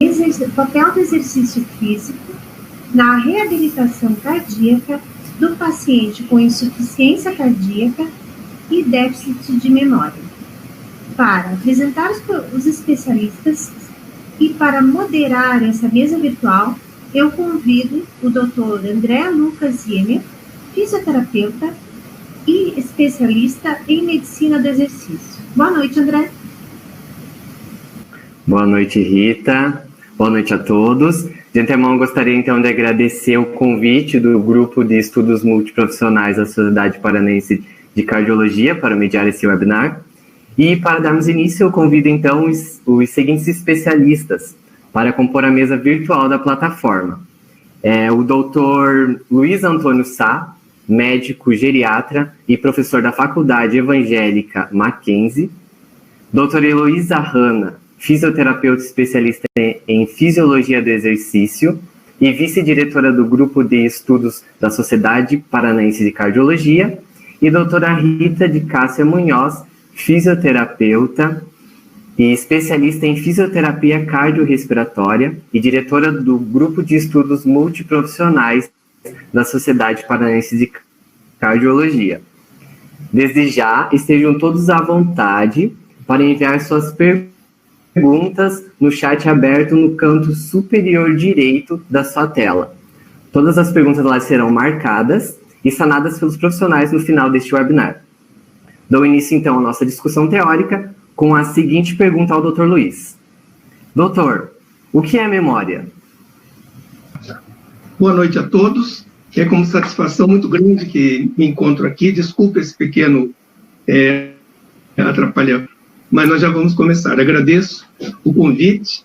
o papel do exercício físico na reabilitação cardíaca do paciente com insuficiência cardíaca e déficit de memória. Para apresentar os especialistas e para moderar essa mesa virtual, eu convido o Dr. André Lucas Yemer, fisioterapeuta e especialista em medicina do exercício. Boa noite, André. Boa noite, Rita. Boa noite a todos. De antemão, gostaria então de agradecer o convite do Grupo de Estudos Multiprofissionais da Sociedade Paranaense de Cardiologia para mediar esse webinar. E para darmos início, eu convido então os seguintes especialistas para compor a mesa virtual da plataforma. O Dr. Luiz Antônio Sá, médico geriatra e professor da Faculdade Evangélica Mackenzie. Dr. Heloísa Hanna, fisioterapeuta especialista em fisiologia do exercício e vice-diretora do Grupo de Estudos da Sociedade Paranaense de Cardiologia. E doutora Rita de Cássia Munhoz, fisioterapeuta e especialista em fisioterapia cardiorrespiratória e diretora do Grupo de Estudos Multiprofissionais da Sociedade Paranaense de Cardiologia. Desde já, estejam todos à vontade para enviar suas perguntas no chat aberto no canto superior direito da sua tela. Todas as perguntas lá serão marcadas e sanadas pelos profissionais no final deste webinar. Dou início, então, à nossa discussão teórica com a seguinte pergunta ao Dr. Luiz. Doutor, o que é memória? Boa noite a todos. É com satisfação muito grande que me encontro aqui. Desculpe esse pequeno atrapalhamento, mas nós já vamos começar. Agradeço o convite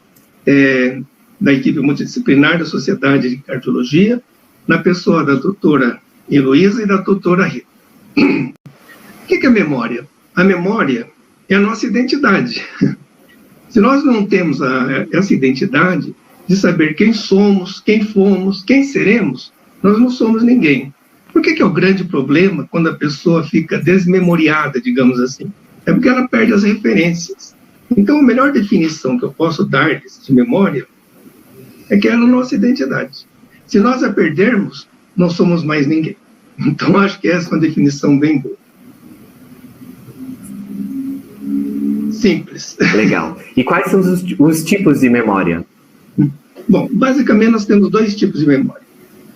da equipe multidisciplinar da Sociedade de Cardiologia, na pessoa da doutora Heloísa e da doutora Rita. O que é memória? A memória é a nossa identidade. Se nós não temos essa identidade de saber quem somos, quem fomos, quem seremos, nós não somos ninguém. Por que é o grande problema quando a pessoa fica desmemoriada, digamos assim? É porque ela perde as referências. Então, a melhor definição que eu posso dar-lhes de memória é que ela é a nossa identidade. Se nós a perdermos, não somos mais ninguém. Então, acho que essa é uma definição bem boa. Simples. Legal. E quais são os tipos de memória? Bom, basicamente nós temos dois tipos de memória.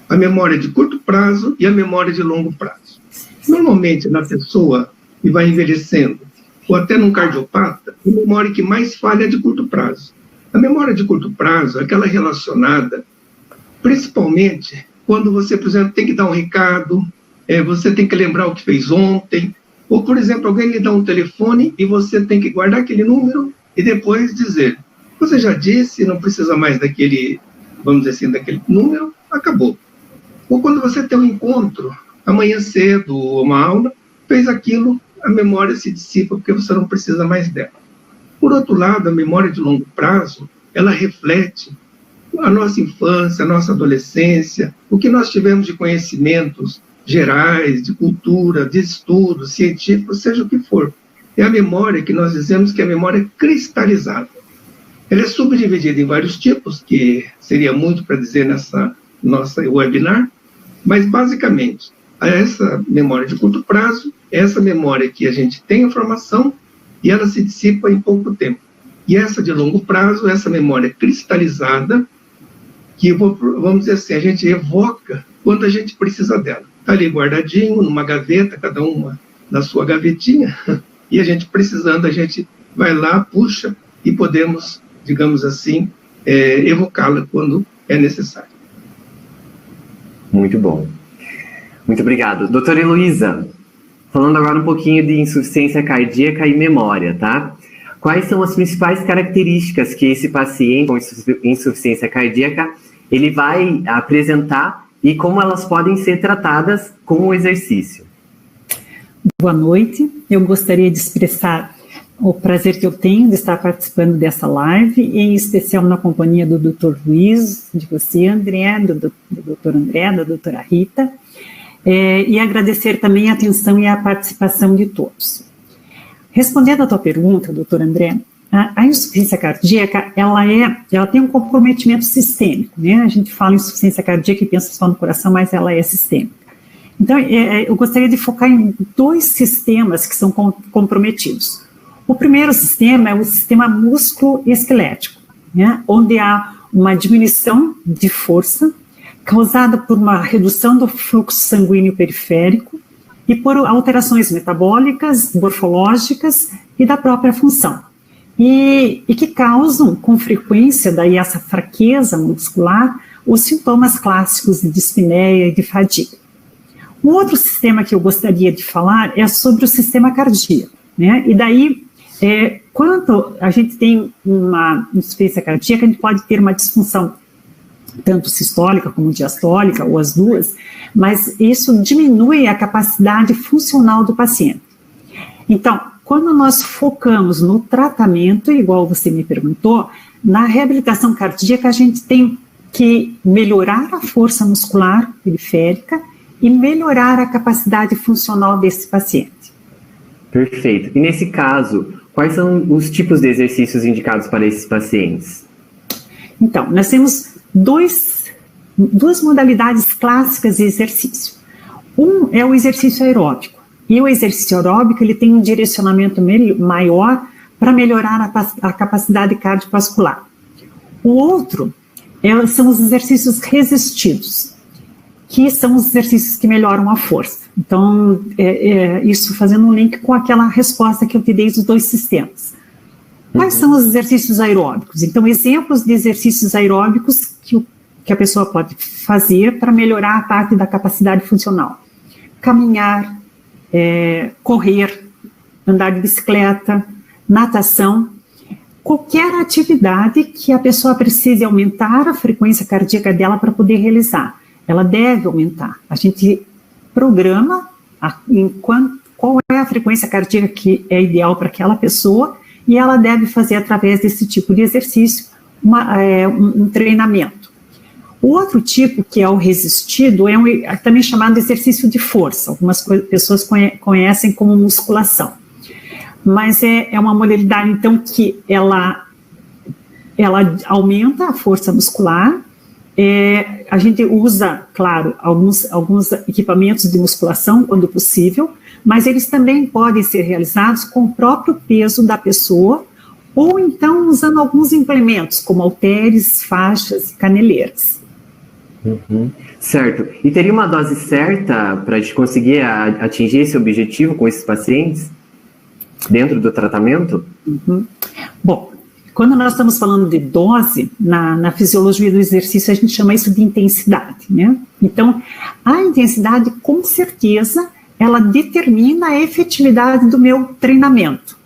A memória de curto prazo e a memória de longo prazo. Normalmente, na pessoa que vai envelhecendo, ou até num cardiopata, a memória que mais falha é de curto prazo. A memória de curto prazo é aquela relacionada, principalmente, quando você, por exemplo, tem que dar um recado, você tem que lembrar o que fez ontem, ou, por exemplo, alguém lhe dá um telefone e você tem que guardar aquele número e depois dizer, você já disse, não precisa mais daquele, vamos dizer assim, daquele número, acabou. Ou quando você tem um encontro, amanhã cedo, ou uma aula, fez aquilo, a memória se dissipa porque você não precisa mais dela. Por outro lado, a memória de longo prazo, ela reflete a nossa infância, a nossa adolescência, o que nós tivemos de conhecimentos gerais, de cultura, de estudos científicos, seja o que for. É a memória que nós dizemos que é a memória cristalizada. Ela é subdividida em vários tipos, que seria muito para dizer nessa nossa webinar, mas basicamente, essa memória de curto prazo, essa memória que a gente tem informação e ela se dissipa em pouco tempo. E essa de longo prazo, essa memória cristalizada, que vamos dizer assim, a gente evoca quando a gente precisa dela. Está ali guardadinho, numa gaveta, cada uma na sua gavetinha, e a gente precisando, a gente vai lá, puxa, e podemos, digamos assim, evocá-la quando é necessário. Muito bom. Muito obrigado. Doutora Heloísa, falando agora um pouquinho de insuficiência cardíaca e memória, tá? Quais são as principais características que esse paciente com insuficiência cardíaca ele vai apresentar e como elas podem ser tratadas com o exercício? Boa noite. Eu gostaria de expressar o prazer que eu tenho de estar participando dessa live, em especial na companhia do Dr. Luiz, de você, André, do Dr. André, da doutora Rita, e agradecer também a atenção e a participação de todos. Respondendo à tua pergunta, doutor André, A insuficiência cardíaca, ela tem um comprometimento sistêmico, né? A gente fala em insuficiência cardíaca e pensa só no coração, mas ela é sistêmica. Então, eu gostaria de focar em 2 sistemas que são comprometidos. O primeiro sistema é o sistema músculo-esquelético, né? Onde há uma diminuição de força causada por uma redução do fluxo sanguíneo periférico e por alterações metabólicas, morfológicas e da própria função. E que causam com frequência, daí essa fraqueza muscular, os sintomas clássicos de dispneia e de fadiga. Um outro sistema que eu gostaria de falar é sobre o sistema cardíaco, né? E daí, quando a gente tem uma insuficiência cardíaca, a gente pode ter uma disfunção tanto sistólica como diastólica, ou as duas, mas isso diminui a capacidade funcional do paciente. Então, quando nós focamos no tratamento, igual você me perguntou, na reabilitação cardíaca a gente tem que melhorar a força muscular periférica e melhorar a capacidade funcional desse paciente. Perfeito. E nesse caso, quais são os tipos de exercícios indicados para esses pacientes? Então, nós temos duas modalidades clássicas de exercício. Um é o exercício aeróbico. E o exercício aeróbico ele tem um direcionamento maior para melhorar a capacidade cardiovascular. O outro são os exercícios resistidos, que são os exercícios que melhoram a força. Então, isso fazendo um link com aquela resposta que eu te dei dos 2 sistemas. Quais são os exercícios aeróbicos? Então, exemplos de exercícios aeróbicos que a pessoa pode fazer para melhorar a parte da capacidade funcional. Caminhar, correr, andar de bicicleta, natação, qualquer atividade que a pessoa precise aumentar a frequência cardíaca dela para poder realizar. Ela deve aumentar. A gente programa qual é a frequência cardíaca que é ideal para aquela pessoa e ela deve fazer através desse tipo de exercício um treinamento. O outro tipo, que é o resistido, é também chamado de exercício de força. Algumas pessoas conhecem como musculação. Mas é uma modalidade, então, que ela aumenta a força muscular. A gente usa, claro, alguns equipamentos de musculação, quando possível, mas eles também podem ser realizados com o próprio peso da pessoa, ou então usando alguns implementos, como halteres, faixas e caneleiras. Uhum. Certo. E teria uma dose certa para a gente conseguir atingir esse objetivo com esses pacientes dentro do tratamento? Uhum. Bom, quando nós estamos falando de dose, na fisiologia do exercício a gente chama isso de intensidade, né? Então, a intensidade, com certeza, ela determina a efetividade do meu treinamento.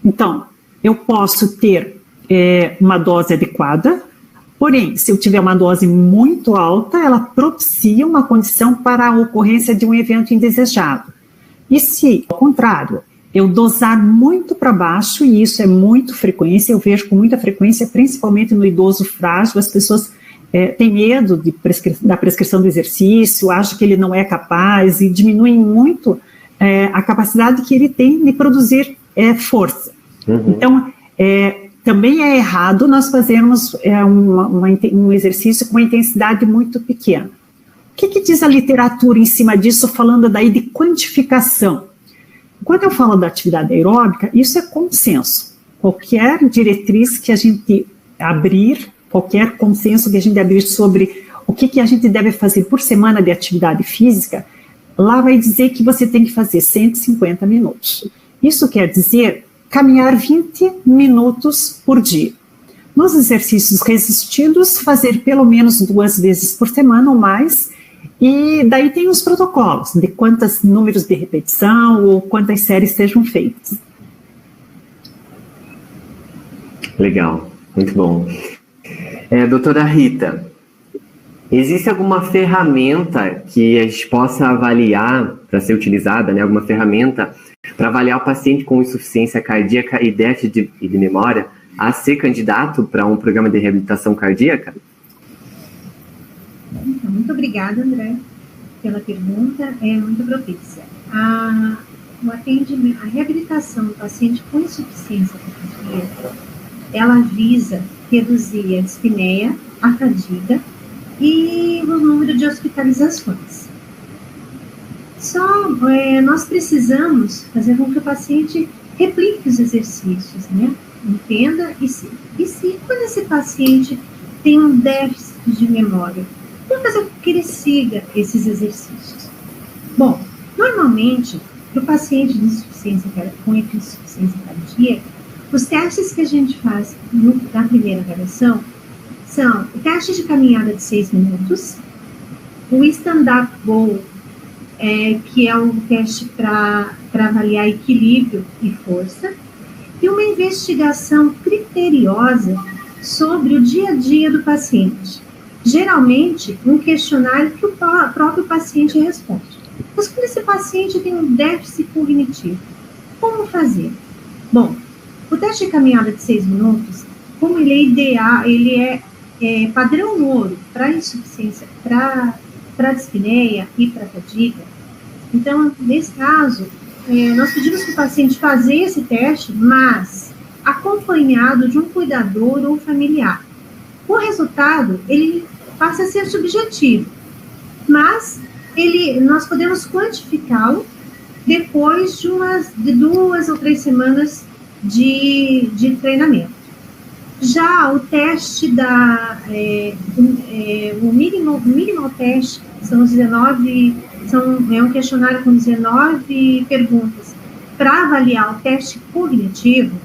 Então, eu posso ter uma dose adequada, porém, se eu tiver uma dose muito alta, ela propicia uma condição para a ocorrência de um evento indesejado. E se, ao contrário, eu dosar muito para baixo, e isso é muito frequência, eu vejo com muita frequência, principalmente no idoso frágil, as pessoas têm medo da prescrição do exercício, acham que ele não é capaz e diminuem muito a capacidade que ele tem de produzir força. Uhum. Então, também é errado nós fazermos um exercício com uma intensidade muito pequena. O que diz a literatura em cima disso, falando daí de quantificação? Quando eu falo da atividade aeróbica, isso é consenso. Qualquer diretriz que a gente abrir, qualquer consenso que a gente abrir sobre o que a gente deve fazer por semana de atividade física, lá vai dizer que você tem que fazer 150 minutos. Isso quer dizer caminhar 20 minutos por dia. Nos exercícios resistidos, fazer pelo menos 2 vezes por semana ou mais, e daí tem os protocolos de quantos números de repetição ou quantas séries sejam feitas. Legal, muito bom. Doutora Rita, existe alguma ferramenta que a gente possa avaliar para ser utilizada, né? Alguma ferramenta para avaliar o paciente com insuficiência cardíaca e déficit de memória a ser candidato para um programa de reabilitação cardíaca? Muito obrigada, André, pela pergunta, é muito propícia. a reabilitação do paciente com insuficiência cardíaca, ela visa reduzir a dispneia, a fadiga e o número de hospitalizações. Nós precisamos fazer com que o paciente replique os exercícios, né? Entenda e se quando esse paciente tem um déficit de memória, vamos fazer com que ele siga esses exercícios. Bom, normalmente, para o paciente com insuficiência cardíaca, os testes que a gente faz na primeira avaliação são o teste de caminhada de 6 minutos, o stand-up goal, que é um teste para avaliar equilíbrio e força, e uma investigação criteriosa sobre o dia a dia do paciente. Geralmente, um questionário que o próprio paciente responde. Mas quando esse paciente tem um déficit cognitivo, como fazer? Bom, o teste de caminhada de 6 minutos, como ele é ideal, ele é padrão ouro para insuficiência, para dispneia e para fadiga. Então, nesse caso, nós pedimos para o paciente fazer esse teste, mas acompanhado de um cuidador ou familiar. O resultado, ele passa a ser subjetivo, mas nós podemos quantificá-lo depois de 2 ou 3 semanas de treinamento. Já o teste o minimal teste são 19, é um questionário com 19 perguntas para avaliar o teste cognitivo.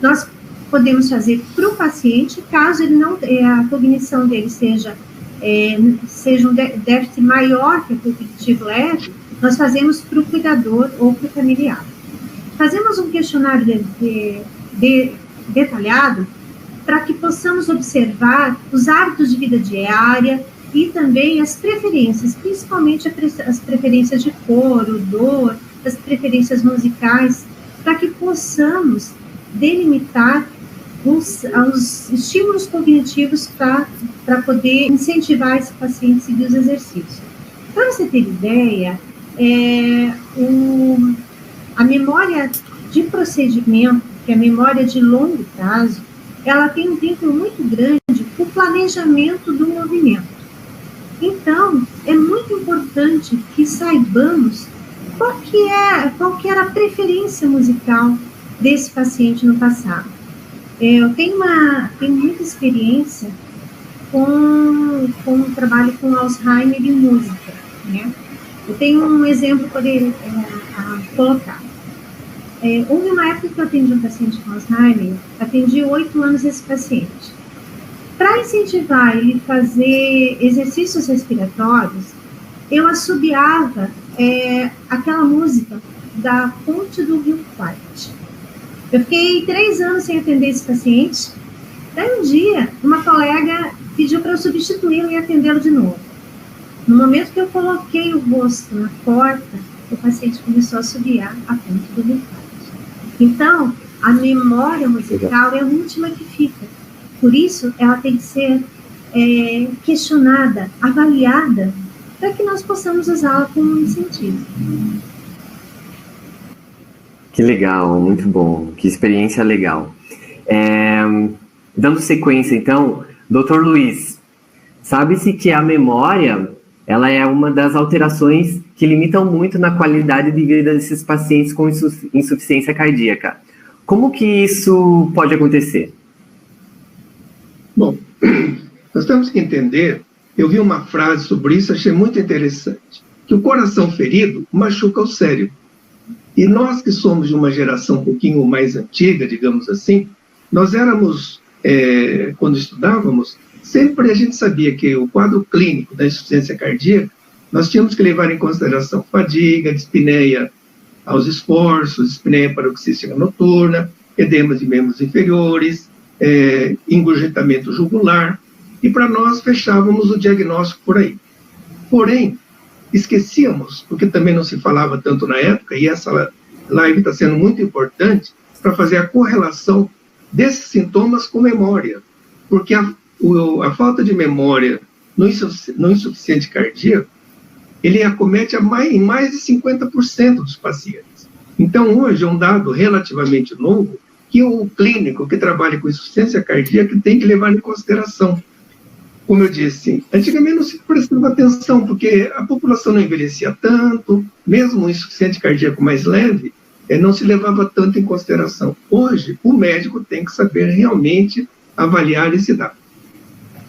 Nós podemos fazer para o paciente, caso ele não, a cognição dele seja um déficit maior que o cognitivo leve, nós fazemos para o cuidador ou para o familiar. Fazemos um questionário detalhado para que possamos observar os hábitos de vida diária e também as preferências, principalmente as preferências de cor, odor, as preferências musicais, para que possamos delimitar os estímulos cognitivos para poder incentivar esse paciente a seguir os exercícios. Para você ter ideia, a memória de procedimento, que é a memória de longo prazo, ela tem um vínculo muito grande com o planejamento do movimento. Então, é muito importante que saibamos qual que era a preferência musical desse paciente no passado. Eu tenho muita experiência com o trabalho com Alzheimer e música, né? Eu tenho um exemplo para colocar. Houve uma época que eu atendi um paciente com Alzheimer, atendi 8 anos esse paciente. Para incentivar ele a fazer exercícios respiratórios, eu assobiava aquela música da Ponte do Rio Kwai. Eu fiquei 3 anos sem atender esse paciente. Daí um dia, uma colega pediu para eu substituí-lo e atendê-lo de novo. No momento que eu coloquei o rosto na porta, o paciente começou a assobiar a Ponte do Rio Kwai. Então, a memória musical é a última que fica. Por isso, ela tem que ser questionada, avaliada, para que nós possamos usá-la como um incentivo. Que legal, muito bom, que experiência legal. Dando sequência, então, Dr. Luiz, sabe-se que a memória, ela é uma das alterações que limitam muito na qualidade de vida desses pacientes com insuficiência cardíaca. Como que isso pode acontecer? Bom, nós temos que entender, eu vi uma frase sobre isso, achei muito interessante, que o coração ferido machuca o cérebro. E nós que somos de uma geração um pouquinho mais antiga, digamos assim, nós éramos, quando estudávamos, sempre a gente sabia que o quadro clínico da insuficiência cardíaca, nós tínhamos que levar em consideração fadiga, dispneia aos esforços, dispneia paroxística noturna, edemas de membros inferiores, engurgitamento jugular, e para nós fechávamos o diagnóstico por aí. Porém, esquecíamos, porque também não se falava tanto na época, e essa live está sendo muito importante para fazer a correlação desses sintomas com memória, porque a falta de memória no insuficiente cardíaco, ele acomete em mais de 50% dos pacientes. Então, hoje é um dado relativamente novo que o clínico que trabalha com insuficiência cardíaca tem que levar em consideração. Como eu disse, antigamente não se prestava atenção, porque a população não envelhecia tanto, mesmo o insuficiente cardíaco mais leve, não se levava tanto em consideração. Hoje, o médico tem que saber realmente avaliar esse dado.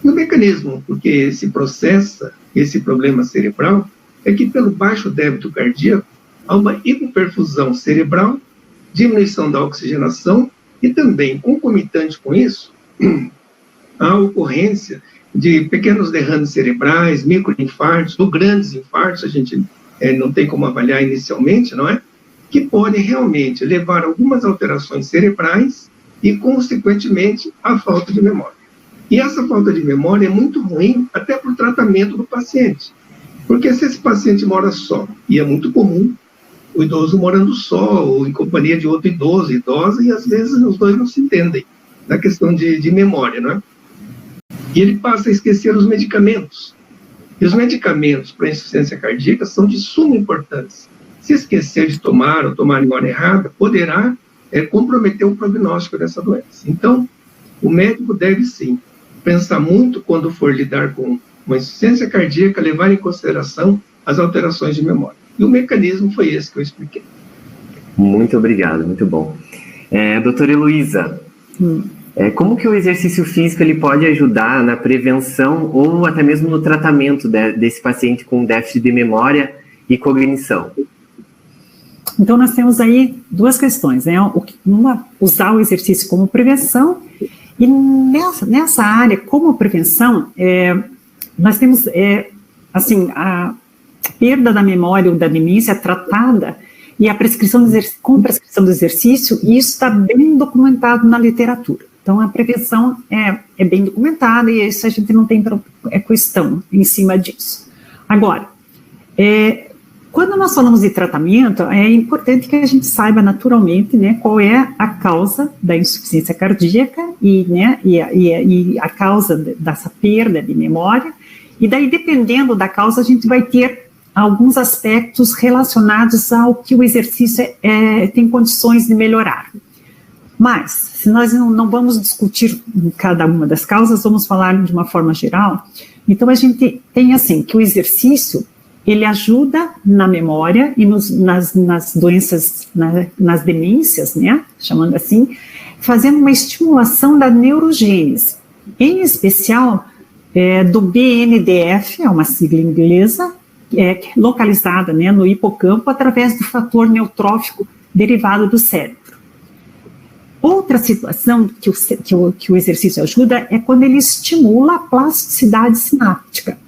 E o mecanismo porque se processa esse problema cerebral é que, pelo baixo débito cardíaco, há uma hipoperfusão cerebral, diminuição da oxigenação e também, concomitante com isso, a ocorrência de pequenos derrames cerebrais, microinfartos ou grandes infartos, a gente não tem como avaliar inicialmente, não é? Que podem realmente levar a algumas alterações cerebrais e, consequentemente, a falta de memória. E essa falta de memória é muito ruim até para o tratamento do paciente. Porque se esse paciente mora só, e é muito comum o idoso morando só, ou em companhia de outro idoso, idosa, e às vezes os dois não se entendem na questão de memória, não é? E ele passa a esquecer os medicamentos. E os medicamentos para insuficiência cardíaca são de suma importância. Se esquecer de tomar ou tomar em hora errada, poderá comprometer o prognóstico dessa doença. Então, o médico deve sim pensar muito quando for lidar com uma insuficiência cardíaca, levar em consideração as alterações de memória. E o mecanismo foi esse que eu expliquei. Muito obrigado, muito bom. Doutora Heloísa, como que o exercício físico ele pode ajudar na prevenção ou até mesmo no tratamento desse paciente com déficit de memória e cognição? Então, nós temos aí duas questões, né? Uma, usar o exercício como prevenção, e nessa área, como prevenção, nós temos, a perda da memória ou da demência tratada e a prescrição com prescrição do exercício, e isso está bem documentado na literatura. Então, a prevenção é bem documentada e isso a gente não tem questão em cima disso. Agora, quando nós falamos de tratamento, é importante que a gente saiba naturalmente, né, qual é a causa da insuficiência cardíaca e a causa dessa perda de memória, e daí, dependendo da causa, a gente vai ter alguns aspectos relacionados ao que o exercício tem condições de melhorar. Mas, se nós não vamos discutir cada uma das causas, vamos falar de uma forma geral. Então, a gente tem assim, que o exercício, ele ajuda na memória e nas doenças, nas demências, né, chamando assim, fazendo uma estimulação da neurogênese, em especial do BNDF, é uma sigla inglesa, localizada, né, no hipocampo através do fator neurotrófico derivado do cérebro. Outra situação que o exercício ajuda é quando ele estimula a plasticidade sináptica,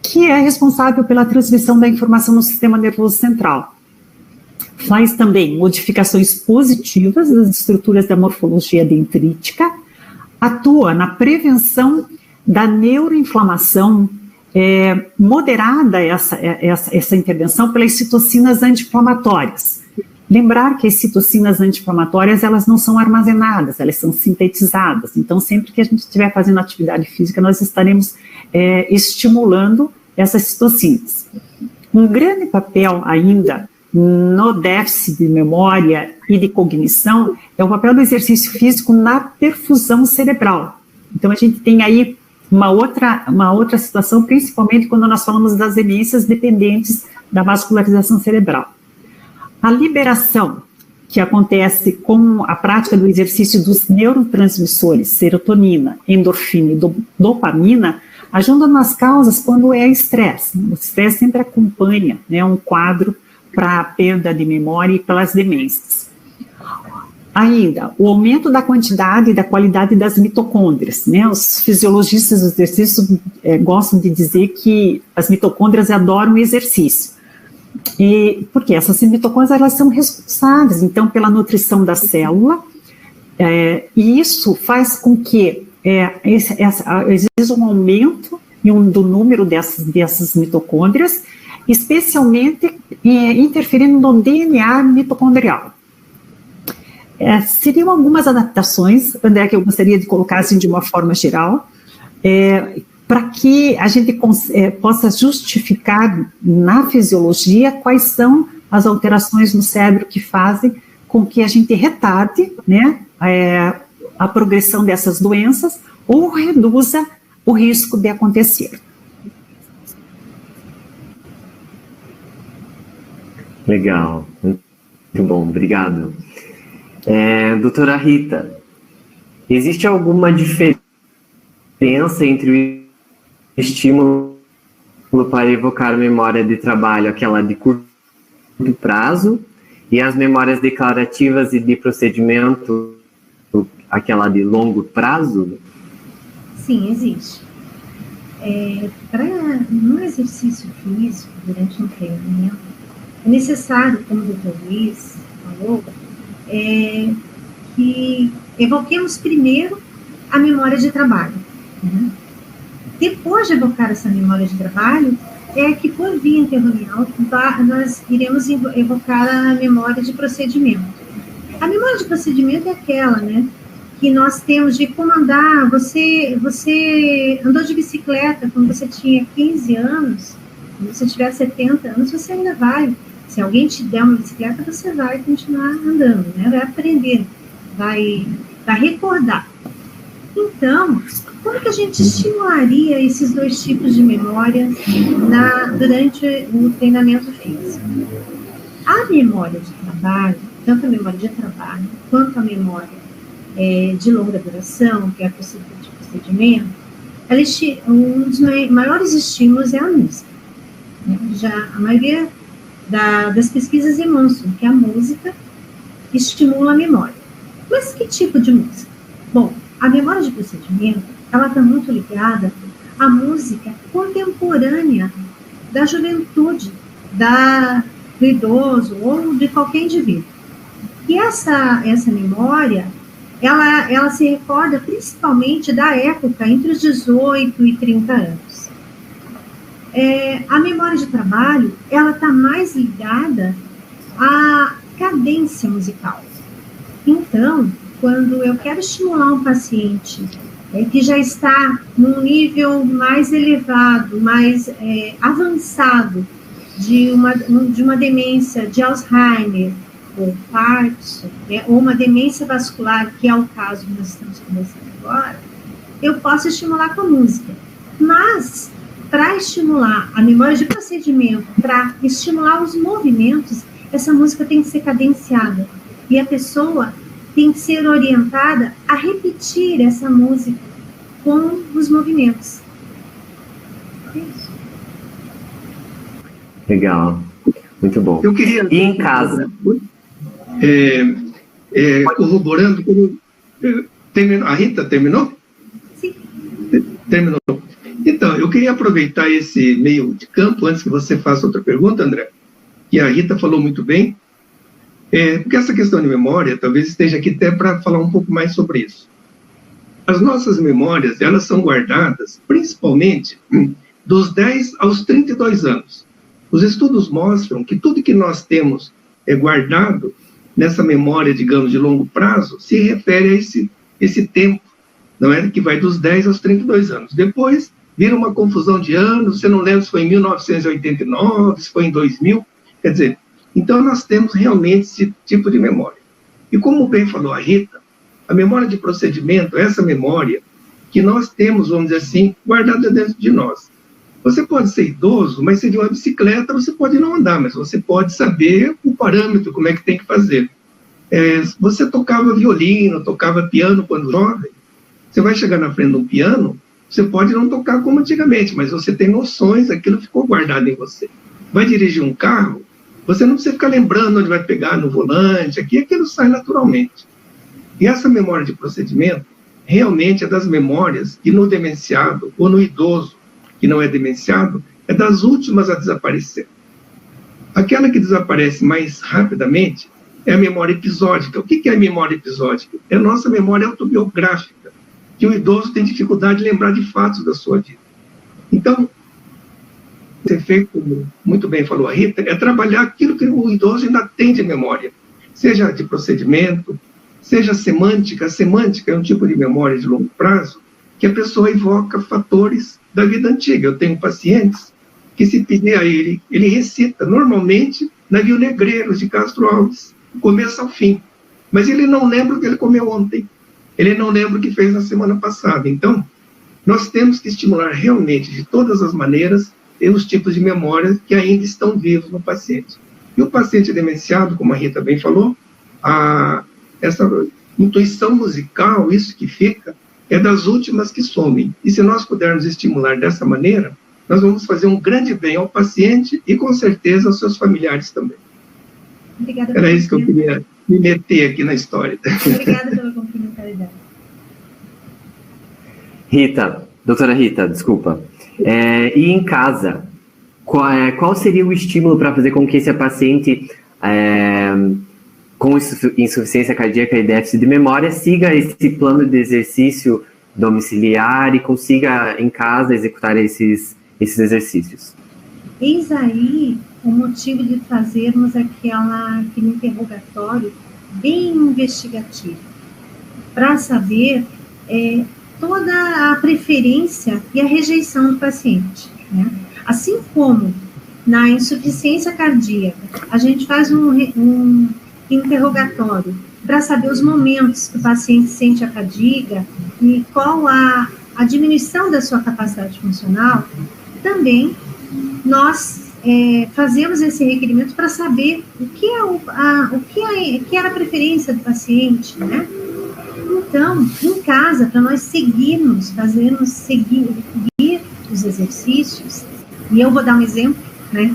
que é responsável pela transmissão da informação no sistema nervoso central. Faz também modificações positivas das estruturas da morfologia dendrítica, atua na prevenção da neuroinflamação, moderada essa intervenção pelas citocinas anti-inflamatórias. Lembrar que as citocinas anti-inflamatórias, elas não são armazenadas, elas são sintetizadas. Então, sempre que a gente estiver fazendo atividade física, nós estaremos estimulando essas citocinas. Um grande papel ainda no déficit de memória e de cognição é o papel do exercício físico na perfusão cerebral. Então, a gente tem aí uma outra situação, principalmente quando nós falamos das demências dependentes da vascularização cerebral. A liberação que acontece com a prática do exercício dos neurotransmissores, serotonina, endorfina e dopamina, ajuda nas causas quando é estresse. O estresse sempre acompanha, né, um quadro para a perda de memória e pelas demências. Ainda, o aumento da quantidade e da qualidade das mitocôndrias, né? Os fisiologistas do exercício gostam de dizer que as mitocôndrias adoram o exercício. E porque essas mitocôndrias, elas são responsáveis, então, pela nutrição da célula, e isso faz com que exista um aumento do número dessas mitocôndrias, especialmente interferindo no DNA mitocondrial. Seriam algumas adaptações, André, que eu gostaria de colocar assim, de uma forma geral, para que a gente possa justificar na fisiologia quais são as alterações no cérebro que fazem com que a gente retarde, né, a progressão dessas doenças ou reduza o risco de acontecer. Legal, muito bom, obrigado. Doutora Rita, existe alguma diferença entre o estímulo para evocar memória de trabalho, aquela de curto prazo, e as memórias declarativas e de procedimento, aquela de longo prazo? Sim, existe. No exercício físico, durante um treinamento, é necessário, como o Dr. Luiz falou, que evoquemos primeiro a memória de trabalho. Né? Depois de evocar essa memória de trabalho, que por via intervenial nós iremos evocar a memória de procedimento. A memória de procedimento é aquela, né, que nós temos de como andar. Você andou de bicicleta quando você tinha 15 anos, quando você tiver 70 anos, você ainda vai. Se alguém te der uma bicicleta, você vai continuar andando, né? Vai aprender, vai recordar. Então, como que a gente estimularia esses dois tipos de memória durante o treinamento físico? A memória de trabalho, tanto a memória de trabalho quanto a memória de longa duração, que é a de procedimento, um dos maiores estímulos é a música. Né? Já a maioria das pesquisas demonstram que a música estimula a memória. Mas que tipo de música? Bom, a memória de procedimento, ela está muito ligada à música contemporânea da juventude, do idoso ou de qualquer indivíduo. E essa memória, ela se recorda principalmente da época entre os 18 e 30 anos. A memória de trabalho, ela está mais ligada à cadência musical. Então, quando eu quero estimular um paciente que já está num nível mais elevado, mais avançado de uma demência de Alzheimer ou Parkinson, ou uma demência vascular, que é o caso que nós estamos conversando agora, eu posso estimular com a música. Mas, para estimular a memória de procedimento, para estimular os movimentos, essa música tem que ser cadenciada. E a pessoa tem que ser orientada a repetir essa música com os movimentos. É isso. Legal, muito bom. Eu queria... E em casa? Corroborando, a Rita terminou? Sim. Terminou. Então, eu queria aproveitar esse meio de campo, antes que você faça outra pergunta, André, que a Rita falou muito bem, porque essa questão de memória, talvez esteja aqui até para falar um pouco mais sobre isso. As nossas memórias, elas são guardadas, principalmente, dos 10 aos 32 anos. Os estudos mostram que tudo que nós temos guardado nessa memória, digamos, de longo prazo, se refere a esse tempo, não é? Que vai dos 10 aos 32 anos. Depois, vira uma confusão de anos, você não lembra se foi em 1989, se foi em 2000, quer dizer, então nós temos realmente esse tipo de memória. E como bem falou a Rita, a memória de procedimento é essa memória que nós temos, vamos dizer assim, guardada dentro de nós. Você pode ser idoso, mas você de uma bicicleta, você pode não andar, mas você pode saber o parâmetro, como é que tem que fazer. Você tocava violino, tocava piano quando jovem, você vai chegar na frente de um piano, você pode não tocar como antigamente, mas você tem noções, aquilo ficou guardado em você. Vai dirigir um carro, você não precisa ficar lembrando onde vai pegar no volante, aquilo sai naturalmente. E essa memória de procedimento realmente é das memórias que no demenciado ou no idoso que não é demenciado, é das últimas a desaparecer. Aquela que desaparece mais rapidamente é a memória episódica. O que é a memória episódica? É a nossa memória autobiográfica, que o idoso tem dificuldade de lembrar de fatos da sua vida. Então, ser feito, como muito bem falou a Rita, é trabalhar aquilo que o idoso ainda tem de memória, seja de procedimento, seja semântica. A semântica é um tipo de memória de longo prazo que a pessoa evoca fatores da vida antiga. Eu tenho pacientes que, se pedir a ele recita. Normalmente, Navio Negreiros, de Castro Alves, do começo ao fim. Mas ele não lembra o que ele comeu ontem. Ele não lembra o que fez na semana passada. Então, nós temos que estimular realmente, de todas as maneiras, os tipos de memória que ainda estão vivos no paciente. E o paciente demenciado, como a Rita bem falou, essa intuição musical, isso que fica, é das últimas que somem. E se nós pudermos estimular dessa maneira, nós vamos fazer um grande bem ao paciente e, com certeza, aos seus familiares também. Obrigada. Era isso que eu queria me meter aqui na história. Obrigada pela complementaridade. Doutora Rita, desculpa. E em casa, qual seria o estímulo para fazer com que esse paciente com insuficiência cardíaca e déficit de memória siga esse plano de exercício domiciliar e consiga em casa executar esses exercícios? Eis aí o motivo de fazermos aquele interrogatório bem investigativo, para saber toda a preferência e a rejeição do paciente, né? Assim como na insuficiência cardíaca, a gente faz um interrogatório para saber os momentos que o paciente sente a fadiga e qual a diminuição da sua capacidade funcional, também nós fazemos esse requerimento para saber o que era a preferência do paciente, né? Então, em casa, para nós seguir os exercícios, e eu vou dar um exemplo, né?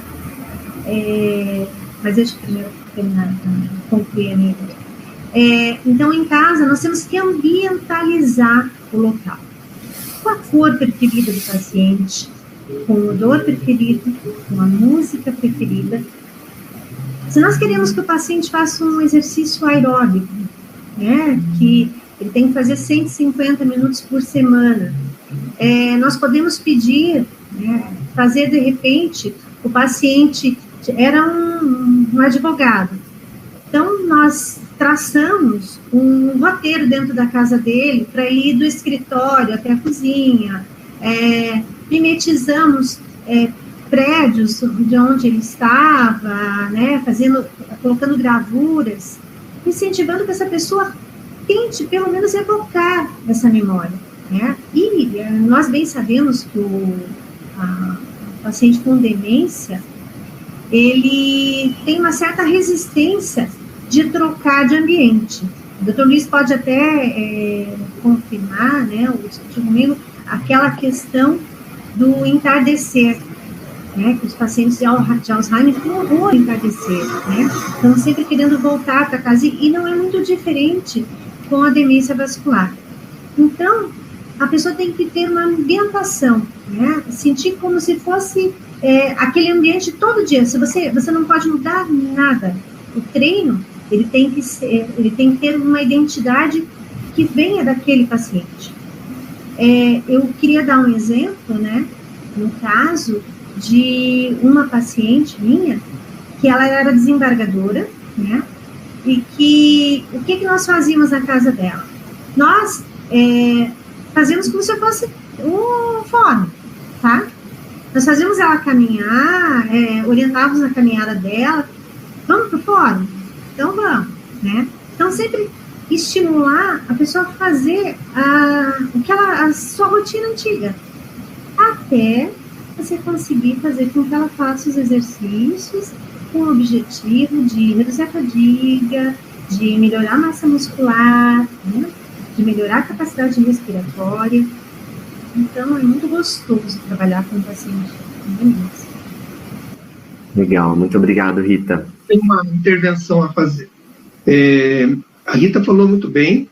Mas deixa eu primeiro concluir a minha ideia. Então, em casa, nós temos que ambientalizar o local. Com a cor preferida do paciente, com o odor preferido, com a música preferida. Se nós queremos que o paciente faça um exercício aeróbico, né, que ele tem que fazer 150 minutos por semana, nós podemos pedir, fazer de repente, o paciente era um advogado. Então, nós traçamos um roteiro dentro da casa dele para ir do escritório até a cozinha, mimetizamos prédios de onde ele estava, né, colocando gravuras, incentivando que essa pessoa tente, pelo menos, evocar essa memória, né? E nós bem sabemos que o paciente com demência, ele tem uma certa resistência de trocar de ambiente. O Dr. Luiz pode até confirmar, né, ou discutir comigo, aquela questão do entardecer, né, que os pacientes de Alzheimer têm horror em entardecer, né, estão sempre querendo voltar para casa, e não é muito diferente com a demência vascular. Então, a pessoa tem que ter uma ambientação, né, sentir como se fosse aquele ambiente todo dia. Se você não pode mudar nada. O treino, ele tem que ter uma identidade que venha daquele paciente. Eu queria dar um exemplo, né, no caso de uma paciente minha, que ela era desembargadora, né, e que o que nós fazíamos na casa dela? Nós fazíamos como se fosse um fórum, tá? Nós fazíamos ela caminhar, orientávamos a caminhada dela. Vamos pro fórum? Então vamos, né? Então sempre estimular a pessoa a fazer a sua rotina antiga, até você conseguir fazer com que ela faça os exercícios com o objetivo de reduzir a fadiga, de melhorar a massa muscular, né? De melhorar a capacidade respiratória. Então, é muito gostoso trabalhar com o paciente com demência. Legal, muito obrigado, Rita. Tem uma intervenção a fazer. A Rita falou muito bem,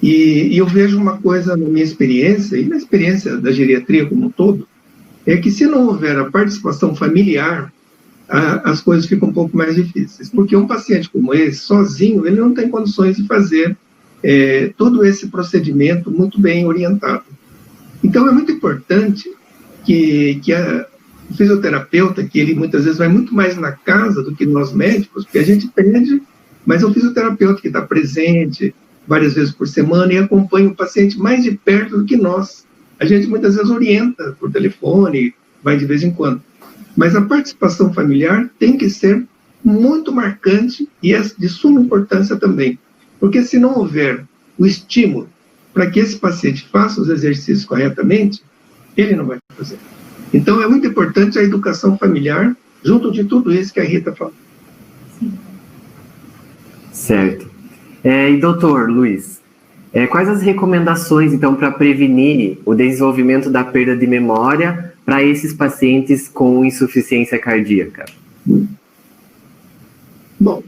e eu vejo uma coisa na minha experiência, e na experiência da geriatria como um todo, é que se não houver a participação familiar, as coisas ficam um pouco mais difíceis. Porque um paciente como esse, sozinho, ele não tem condições de fazer todo esse procedimento muito bem orientado. Então, é muito importante que o fisioterapeuta, que ele muitas vezes vai muito mais na casa do que nós médicos, porque a gente pede, mas é o fisioterapeuta que está presente várias vezes por semana e acompanha o paciente mais de perto do que nós. A gente muitas vezes orienta por telefone, vai de vez em quando. Mas a participação familiar tem que ser muito marcante e é de suma importância também, porque se não houver o estímulo para que esse paciente faça os exercícios corretamente, ele não vai fazer. Então, é muito importante a educação familiar, junto de tudo isso que a Rita falou. Sim. Certo. E doutor Luiz, quais as recomendações, então, para prevenir o desenvolvimento da perda de memória para esses pacientes com insuficiência cardíaca? Bom,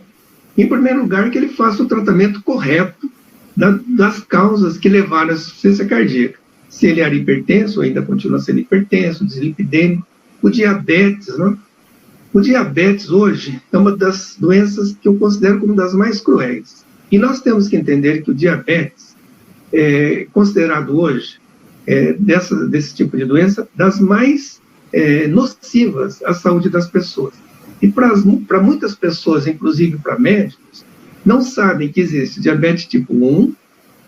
em primeiro lugar, que ele faça o tratamento correto das causas que levaram à insuficiência cardíaca. Se ele era hipertenso, ainda continua sendo hipertenso, dislipidêmico, o diabetes, né? O diabetes hoje é uma das doenças que eu considero como das mais cruéis. E nós temos que entender que o diabetes é considerado hoje, desse tipo de doença, das mais nocivas à saúde das pessoas. E para muitas pessoas, inclusive para médicos, não sabem que existe diabetes tipo 1,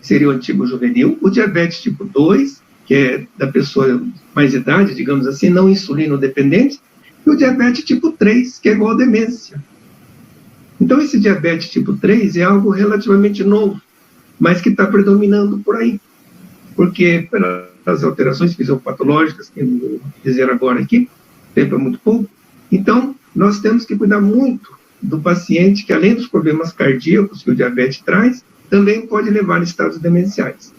que seria o antigo juvenil, o diabetes tipo 2, que é da pessoa mais idade, digamos assim, não insulino dependente, e o diabetes tipo 3, que é igual a demência. Então, esse diabetes tipo 3 é algo relativamente novo, mas que está predominando por aí. Porque, pelas alterações fisiopatológicas, que eu não vou dizer agora aqui, o tempo é muito pouco, então, nós temos que cuidar muito do paciente que, além dos problemas cardíacos que o diabetes traz, também pode levar a estados demenciais.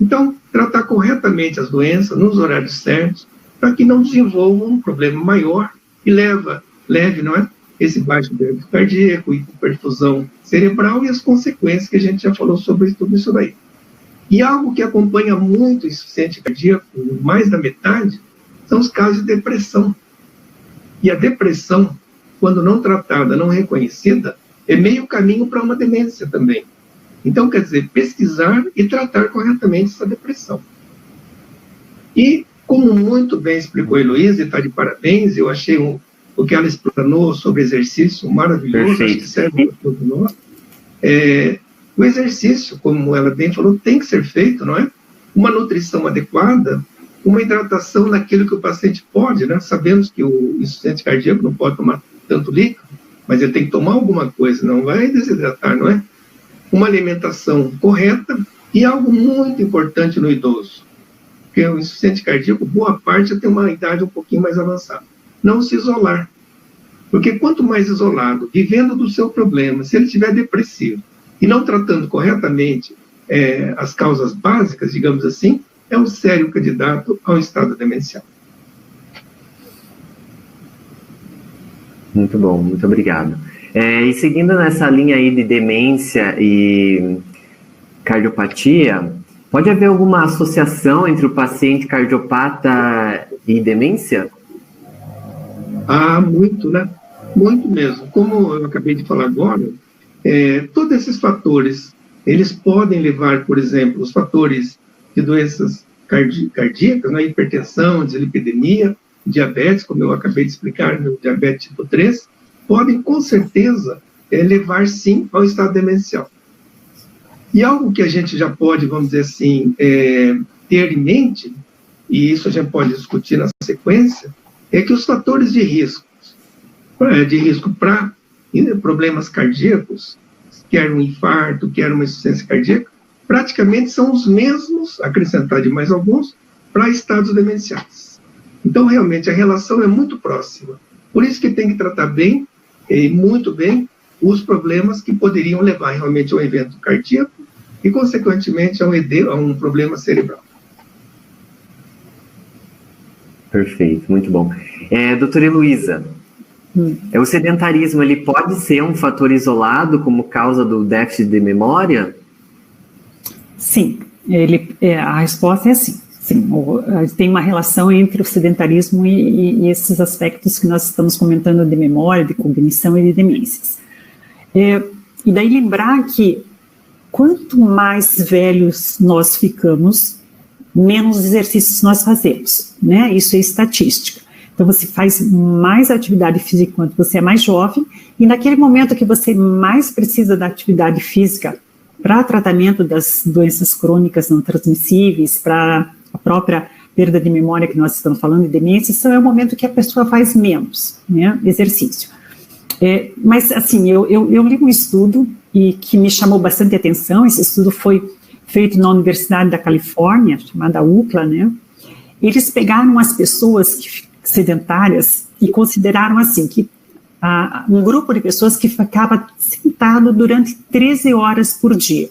Então, tratar corretamente as doenças nos horários certos, para que não desenvolvam um problema maior e leve, não é? Esse baixo débito cardíaco, hiperfusão cerebral e as consequências que a gente já falou sobre tudo isso daí. E algo que acompanha muito o insuficiente cardíaco, mais da metade, são os casos de depressão. E a depressão, quando não tratada, não reconhecida, é meio caminho para uma demência também. Então, quer dizer, pesquisar e tratar corretamente essa depressão. E, como muito bem explicou a Heloísa, e está de parabéns, eu achei o que ela explanou sobre exercício maravilhoso, Perfeito. acho que serve para todo mundo. O exercício, como ela bem falou, tem que ser feito, não é? Uma nutrição adequada, uma hidratação naquilo que o paciente pode, né? Sabemos que o insuficiente cardíaco não pode tomar tanto líquido, mas ele tem que tomar alguma coisa, não vai desidratar, não é? Uma alimentação correta e algo muito importante no idoso, porque o insuficiente cardíaco, boa parte, tem uma idade um pouquinho mais avançada. Não se isolar, porque quanto mais isolado, vivendo do seu problema, se ele estiver depressivo e não tratando corretamente as causas básicas, digamos assim, é um sério candidato ao estado demencial. Muito bom, muito obrigado. E seguindo nessa linha aí de demência e cardiopatia, pode haver alguma associação entre o paciente cardiopata e demência? Muito, né? Muito mesmo. Como eu acabei de falar agora, todos esses fatores, eles podem levar, por exemplo, os fatores de doenças cardíacas, né? Hipertensão, dislipidemia, diabetes, como eu acabei de explicar, no diabetes tipo 3, podem, com certeza, levar, sim, ao estado demencial. E algo que a gente já pode, vamos dizer assim, ter em mente, e isso a gente pode discutir na sequência, é que os fatores de risco para problemas cardíacos, quer um infarto, quer uma insuficiência cardíaca, praticamente são os mesmos, acrescentar de mais alguns, para estados demenciais. Então, realmente, a relação é muito próxima. Por isso que tem que tratar bem, e muito bem, os problemas que poderiam levar realmente a um evento cardíaco e, consequentemente, a um problema cerebral. Perfeito, muito bom. Doutora Heloísa, o sedentarismo, ele pode ser um fator isolado como causa do déficit de memória? Sim, a resposta é sim. Sim, tem uma relação entre o sedentarismo e esses aspectos que nós estamos comentando de memória, de cognição e de demências. E daí lembrar que quanto mais velhos nós ficamos, menos exercícios nós fazemos, né? Isso é estatística. Então, você faz mais atividade física quando você é mais jovem, e naquele momento que você mais precisa da atividade física para tratamento das doenças crônicas não transmissíveis, para a própria perda de memória que nós estamos falando, de demência, é o momento que a pessoa faz menos, né, exercício. Mas, assim, eu li um estudo e que me chamou bastante atenção. Esse estudo foi feito na Universidade da Califórnia, chamada UCLA, né? Eles pegaram as pessoas sedentárias e consideraram, assim, que um grupo de pessoas que ficava sentado durante 13 horas por dia.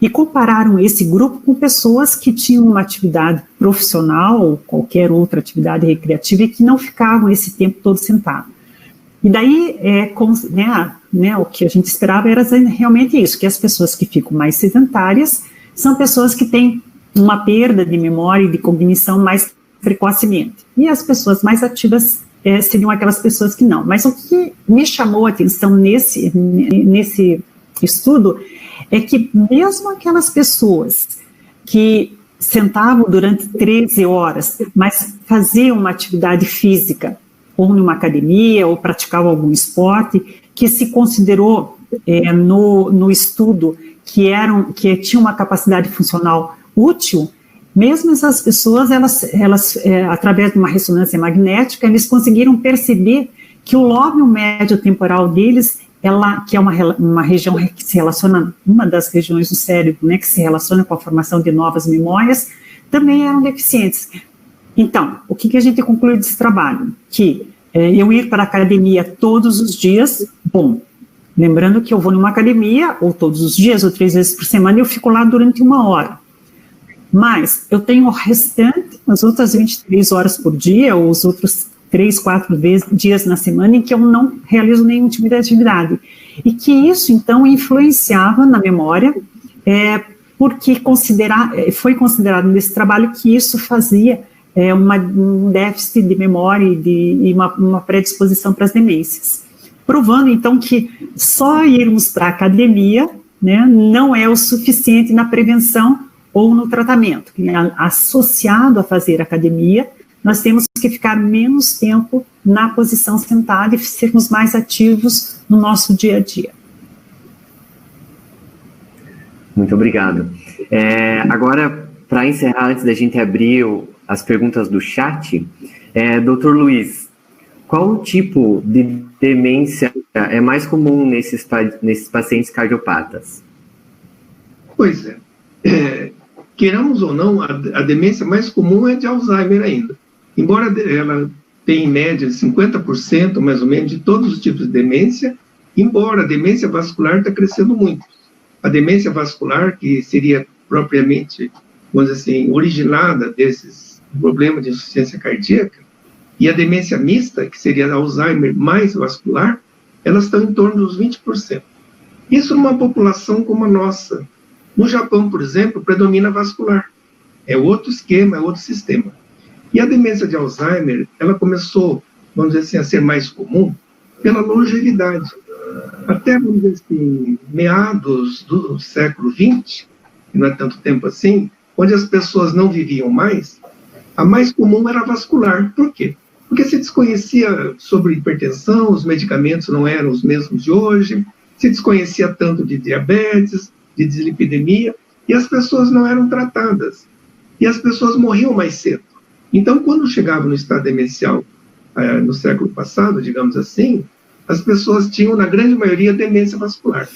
E compararam esse grupo com pessoas que tinham uma atividade profissional ou qualquer outra atividade recreativa e que não ficavam esse tempo todo sentado. E daí, o que a gente esperava era realmente isso, que as pessoas que ficam mais sedentárias são pessoas que têm uma perda de memória e de cognição mais precocemente. E as pessoas mais ativas seriam aquelas pessoas que não. Mas o que me chamou a atenção nesse estudo é que mesmo aquelas pessoas que sentavam durante 13 horas, mas faziam uma atividade física, ou numa academia, ou praticavam algum esporte, que se considerou no estudo que tinham uma capacidade funcional útil, mesmo essas pessoas, elas através de uma ressonância magnética, eles conseguiram perceber que o lóbulo médio temporal deles, que é uma região que se relaciona, uma das regiões do cérebro, né, que se relaciona com a formação de novas memórias, também eram deficientes. Então, o que a gente conclui desse trabalho? Que eu ir para a academia todos os dias, bom, lembrando que eu vou numa academia, ou todos os dias, ou 3 vezes por semana, e eu fico lá durante 1 hora. Mas eu tenho o restante, as outras 23 horas por dia, ou os outros 3, 4 dias na semana em que eu não realizo nenhum tipo de atividade. E que isso, então, influenciava na memória, porque foi considerado nesse trabalho que isso fazia um déficit de memória e uma predisposição para as demências. Provando, então, que só irmos para a academia, né, não é o suficiente na prevenção ou no tratamento. Associado a fazer academia, nós temos que ficar menos tempo na posição sentada e sermos mais ativos no nosso dia a dia. Muito obrigado. Agora, para encerrar, antes da gente abrir as perguntas do chat, Dr. Luiz, qual tipo de demência é mais comum nesses pacientes cardiopatas? Pois queiramos ou não, a demência mais comum é de Alzheimer ainda. Embora ela tenha em média 50% mais ou menos de todos os tipos de demência, embora a demência vascular está crescendo muito. A demência vascular, que seria propriamente, vamos dizer assim, originada desses problemas de insuficiência cardíaca, e a demência mista, que seria Alzheimer mais vascular, elas estão em torno dos 20%. Isso numa população como a nossa. No Japão, por exemplo, predomina vascular. É outro esquema, é outro sistema. E a demência de Alzheimer, ela começou, vamos dizer assim, a ser mais comum pela longevidade. Até, vamos dizer assim, meados do século XX, que não é tanto tempo assim, onde as pessoas não viviam mais, a mais comum era vascular. Por quê? Porque se desconhecia sobre hipertensão, os medicamentos não eram os mesmos de hoje, se desconhecia tanto de diabetes, de dislipidemia, e as pessoas não eram tratadas. E as pessoas morriam mais cedo. Então, quando chegava no estado demencial, no século passado, digamos assim, as pessoas tinham, na grande maioria, demência vascular.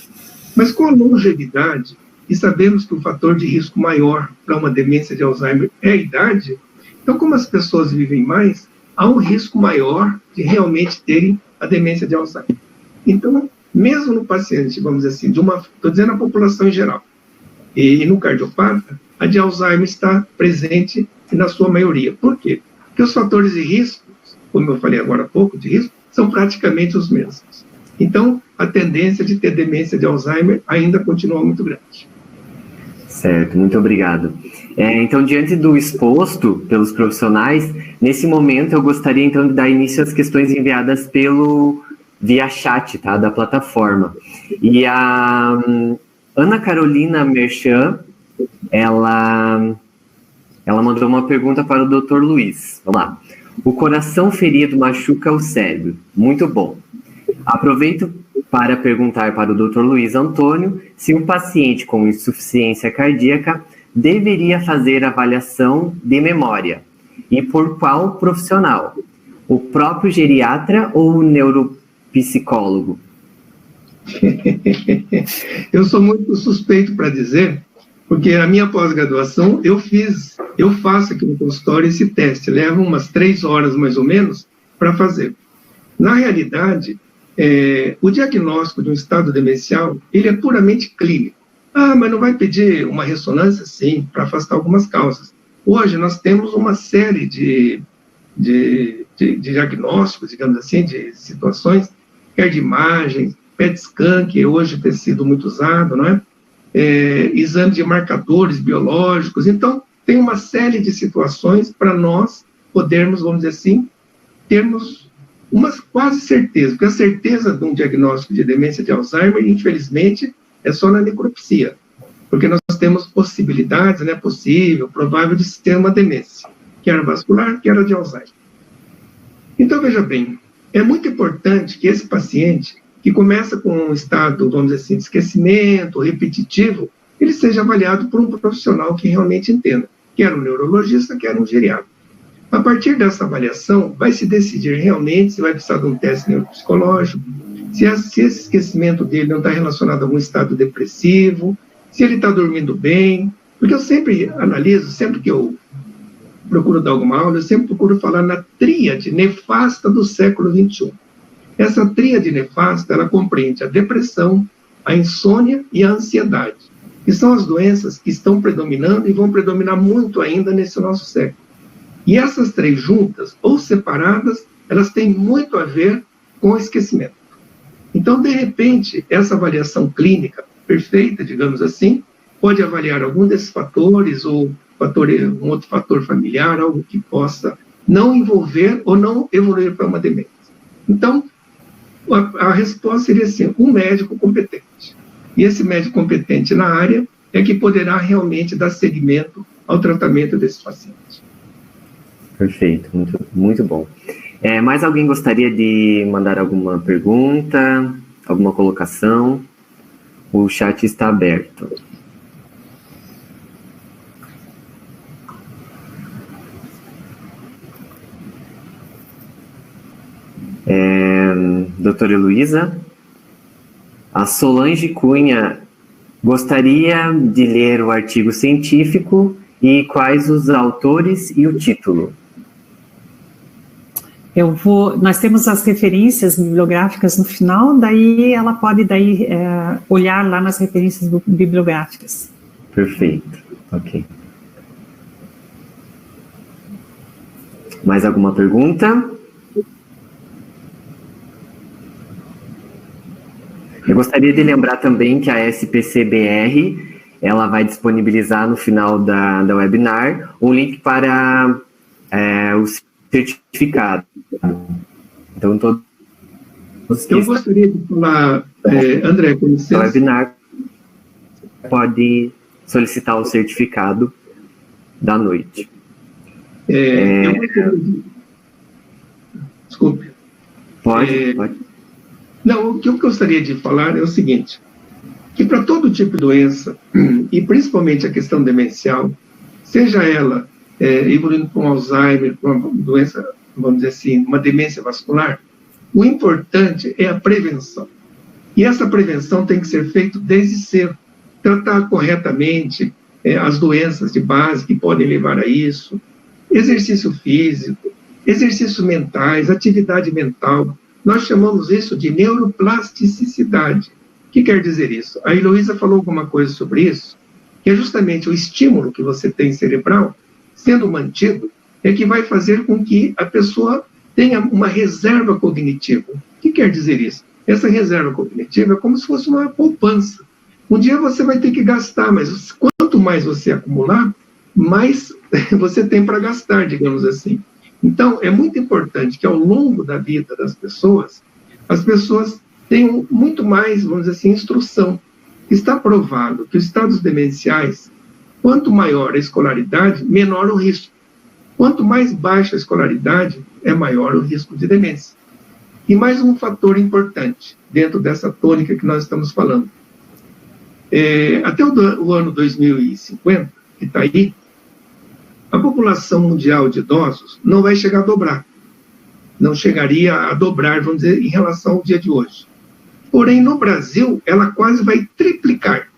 Mas com a longevidade, e sabemos que o fator de risco maior para uma demência de Alzheimer é a idade, então, como as pessoas vivem mais, há um risco maior de realmente terem a demência de Alzheimer. Então, mesmo no paciente, vamos dizer assim, estou dizendo a população em geral, e no cardiopata, a de Alzheimer está presente na sua maioria. Por quê? Porque os fatores de risco, como eu falei agora há pouco, de risco, são praticamente os mesmos. Então, a tendência de ter demência de Alzheimer ainda continua muito grande. Certo, muito obrigado. Então, diante do exposto pelos profissionais, nesse momento eu gostaria então de dar início às questões enviadas via chat, tá, da plataforma. E a Ana Carolina Merchan, ela mandou uma pergunta para o Dr. Luiz. Vamos lá. O coração ferido machuca o cérebro. Muito bom. Aproveito para perguntar para o Dr. Luiz Antônio se um paciente com insuficiência cardíaca deveria fazer avaliação de memória e por qual profissional? O próprio geriatra ou o psicólogo? Eu sou muito suspeito para dizer, porque a minha pós-graduação eu faço aqui no consultório esse teste, leva umas 3 horas mais ou menos para fazer. Na realidade, o diagnóstico de um estado demencial, ele é puramente clínico. Mas não vai pedir uma ressonância? Sim, para afastar algumas causas. Hoje nós temos uma série de diagnósticos, digamos assim, de situações, quer de imagens, PET scan, que hoje tem sido muito usado, não é? Exame de marcadores biológicos. Então, tem uma série de situações para nós podermos, vamos dizer assim, termos uma quase certeza, porque a certeza de um diagnóstico de demência de Alzheimer, infelizmente, é só na necropsia, porque nós temos possibilidades, né, possível, provável de ter uma demência, quer vascular, quer de Alzheimer. Então, veja bem, é muito importante que esse paciente, que começa com um estado, vamos dizer assim, de esquecimento, repetitivo, ele seja avaliado por um profissional que realmente entenda, quer um neurologista, quer um geriatra. A partir dessa avaliação, vai se decidir realmente se vai precisar de um teste neuropsicológico, se esse esquecimento dele não está relacionado a algum estado depressivo, se ele está dormindo bem, porque eu sempre analiso, sempre que eu procuro dar alguma aula, eu sempre procuro falar na tríade nefasta do século XXI. Essa tríade nefasta, ela compreende a depressão, a insônia e a ansiedade, que são as doenças que estão predominando e vão predominar muito ainda nesse nosso século. E essas 3 juntas, ou separadas, elas têm muito a ver com o esquecimento. Então, de repente, essa avaliação clínica perfeita, digamos assim, pode avaliar algum desses fatores, ou um outro fator familiar, algo que possa não envolver ou não evoluir para uma demência. Então, a resposta seria assim, um médico competente. E esse médico competente na área é que poderá realmente dar seguimento ao tratamento desses pacientes. Perfeito, muito, muito bom. Mais alguém gostaria de mandar alguma pergunta, alguma colocação? O chat está aberto. Doutora Heloísa, a Solange Cunha gostaria de ler o artigo científico e quais os autores e o título. Nós temos as referências bibliográficas no final, daí ela pode olhar lá nas referências bibliográficas. Perfeito, ok. Mais alguma pergunta? Eu gostaria de lembrar também que a SPCBR, ela vai disponibilizar no final da webinar um link para o certificado. Então, todos eu gostaria de falar, André, com licença. O webinar pode solicitar o certificado da noite. Desculpe. Pode. Não, o que eu gostaria de falar é o seguinte, que para todo tipo de doença, e principalmente a questão demencial, seja ela evoluindo para um Alzheimer, para uma doença, vamos dizer assim, uma demência vascular, o importante é a prevenção. E essa prevenção tem que ser feita desde cedo. Tratar corretamente as doenças de base que podem levar a isso, exercício físico, exercícios mentais, atividade mental. Nós chamamos isso de neuroplasticidade. O que quer dizer isso? A Heloísa falou alguma coisa sobre isso, que é justamente o estímulo que você tem cerebral, sendo mantido, é que vai fazer com que a pessoa tenha uma reserva cognitiva. O que quer dizer isso? Essa reserva cognitiva é como se fosse uma poupança. Um dia você vai ter que gastar, mas quanto mais você acumular, mais você tem para gastar, digamos assim. Então, é muito importante que ao longo da vida das pessoas, as pessoas tenham muito mais, vamos dizer assim, instrução. Está provado que os estados demenciais, quanto maior a escolaridade, menor o risco. Quanto mais baixa a escolaridade, é maior o risco de demência. E mais um fator importante, dentro dessa tônica que nós estamos falando. Até o ano 2050, que está aí, a população mundial de idosos não vai chegar a dobrar. não chegaria a dobrar, vamos dizer, em relação ao dia de hoje. Porém, no Brasil, ela quase vai triplicar.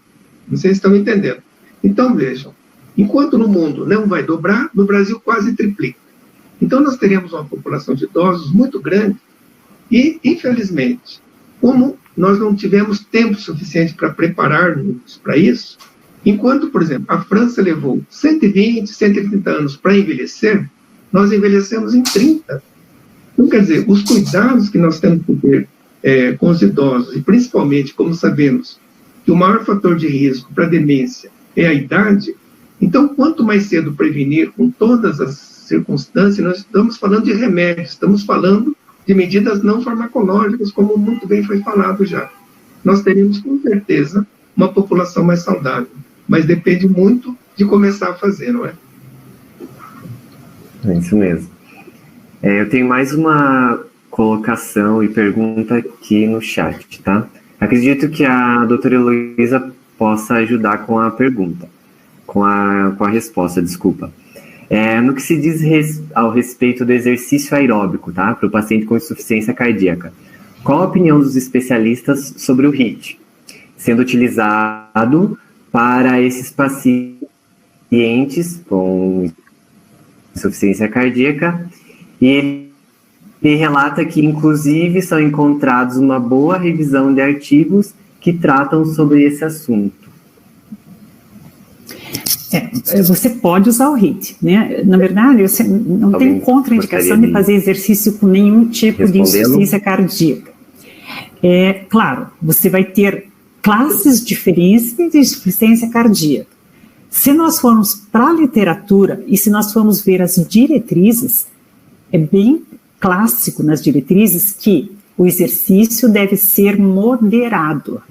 Não sei se estão entendendo. Então, vejam, enquanto no mundo não vai dobrar, no Brasil quase triplica. Então, nós teremos uma população de idosos muito grande e, infelizmente, como nós não tivemos tempo suficiente para preparar-nos para isso, enquanto, por exemplo, a França levou 120, 130 anos para envelhecer, nós envelhecemos em 30. Então, quer dizer, os cuidados que nós temos que ter com os idosos, e principalmente, como sabemos, que o maior fator de risco para a demência é a idade, então, quanto mais cedo prevenir com todas as circunstâncias, nós estamos falando de remédios, estamos falando de medidas não farmacológicas, como muito bem foi falado já. Nós teríamos, com certeza, uma população mais saudável, mas depende muito de começar a fazer, não é? É isso mesmo. Eu tenho mais uma colocação e pergunta aqui no chat, tá? Acredito que a doutora Heloísa possa ajudar com a pergunta, com a resposta, desculpa. No que se diz ao respeito do exercício aeróbico, tá? Para o paciente com insuficiência cardíaca, qual a opinião dos especialistas sobre o HIIT, sendo utilizado para esses pacientes com insuficiência cardíaca? E ele relata que, inclusive, são encontrados uma boa revisão de artigos que tratam sobre esse assunto. Você pode usar o HIIT, né? Na verdade, você não tem contraindicação de fazer exercício com nenhum tipo de insuficiência cardíaca. Claro, você vai ter classes diferentes de insuficiência cardíaca. Se nós formos para a literatura e se nós formos ver as diretrizes, é bem clássico nas diretrizes que o exercício deve ser moderado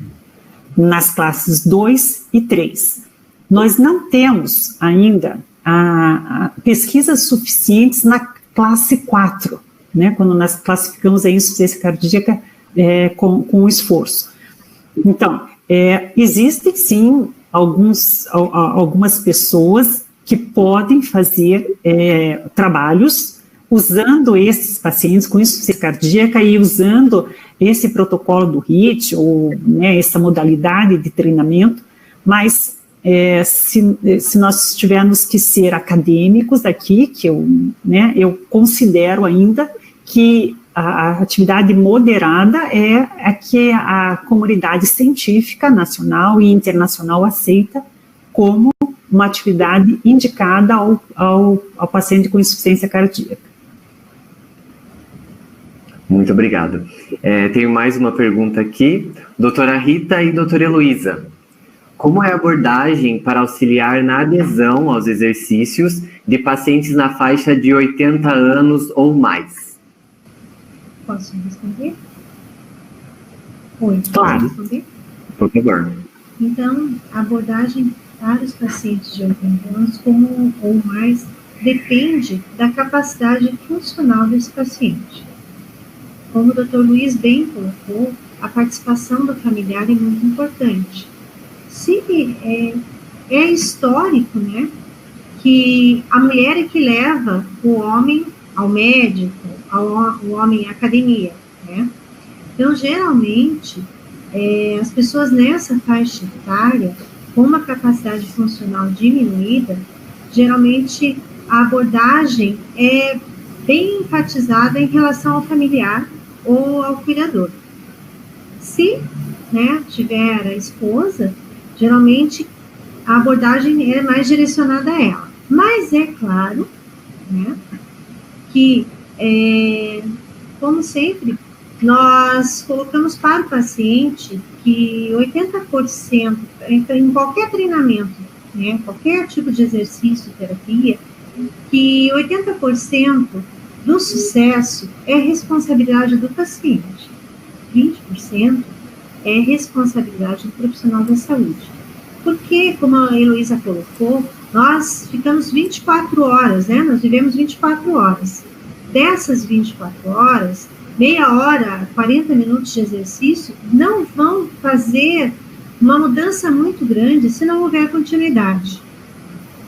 nas classes 2 e 3. Nós não temos ainda pesquisas suficientes na classe 4, né, quando nós classificamos a insuficiência cardíaca com esforço. Então, existem sim algumas pessoas que podem fazer trabalhos usando esses pacientes com insuficiência cardíaca e usando esse protocolo do HIIT, ou essa modalidade de treinamento, mas se nós tivermos que ser acadêmicos aqui, que eu considero ainda que a atividade moderada é a que a comunidade científica nacional e internacional aceita como uma atividade indicada ao paciente com insuficiência cardíaca. Muito obrigado. Tenho mais uma pergunta aqui. Doutora Rita e doutora Heloísa, como é a abordagem para auxiliar na adesão aos exercícios de pacientes na faixa de 80 anos ou mais? Posso responder? Oi, claro. Posso responder? Por favor. Então, a abordagem para os pacientes de 80 anos ou mais depende da capacidade funcional desse paciente. Como o Dr. Luiz bem colocou, a participação do familiar é muito importante. Se é histórico, né, que a mulher é que leva o homem ao médico, o homem à academia, né? Então, geralmente, as pessoas nessa faixa etária, com uma capacidade funcional diminuída, geralmente a abordagem é bem enfatizada em relação ao familiar ou ao cuidador. Se, tiver a esposa, geralmente a abordagem é mais direcionada a ela. Mas é claro, que, como sempre, nós colocamos para o paciente que 80%, em qualquer treinamento, qualquer tipo de exercício, terapia, que 80% do sucesso é responsabilidade do paciente, 20% é responsabilidade do profissional da saúde. Porque, como a Heloísa colocou, nós ficamos 24 horas, nós vivemos 24 horas. Dessas 24 horas, meia hora, 40 minutos de exercício não vão fazer uma mudança muito grande se não houver continuidade.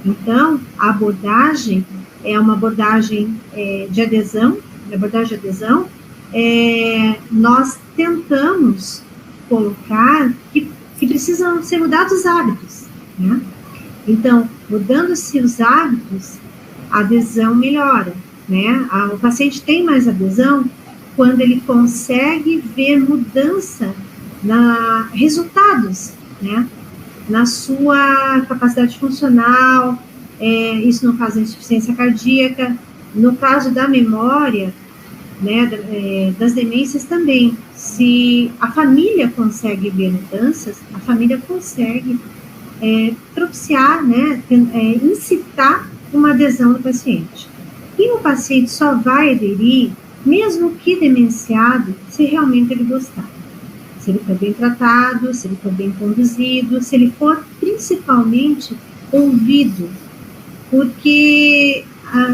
Então, a abordagem é uma abordagem de adesão, de abordagem de adesão, nós tentamos colocar que precisam ser mudados os hábitos, né? Então, mudando-se os hábitos, a adesão melhora, né? O paciente tem mais adesão quando ele consegue ver mudança resultados, né? Na sua capacidade funcional, isso no caso da insuficiência cardíaca, no caso da memória, né, das demências também. Se a família consegue ver mudanças, a família consegue propiciar, né, incitar uma adesão do paciente. E o paciente só vai aderir, mesmo que demenciado, se realmente ele gostar. Se ele for bem tratado, se ele for bem conduzido, se ele for principalmente ouvido. Porque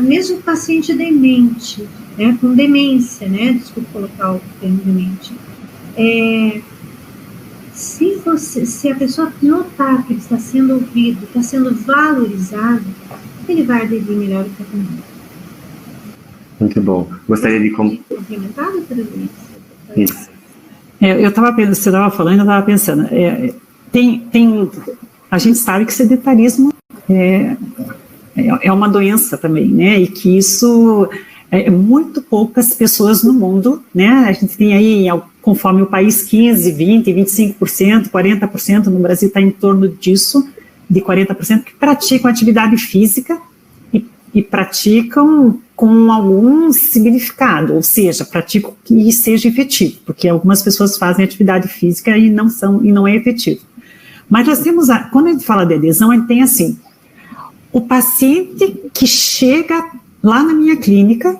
mesmo o paciente demente, né, com demência, né, desculpa colocar o termo demente, se a pessoa notar que ele está sendo ouvido, está sendo valorizado, ele vai aderir melhor ao tratamento. Muito bom. Gostaria de complementar, doutora Luiz? Isso. Eu estava pensando, você estava falando, eu estava pensando, a gente sabe que sedentarismo é uma doença também, né, e que isso muito poucas pessoas no mundo, né, a gente tem aí, conforme o país, 15%, 20%, 25%, 40%, no Brasil está em torno disso, de 40%, que praticam atividade física e praticam com algum significado, ou seja, praticam que seja efetivo, porque algumas pessoas fazem atividade física e não é efetivo. Mas nós temos, quando a gente fala de adesão, a gente tem assim, o paciente que chega lá na minha clínica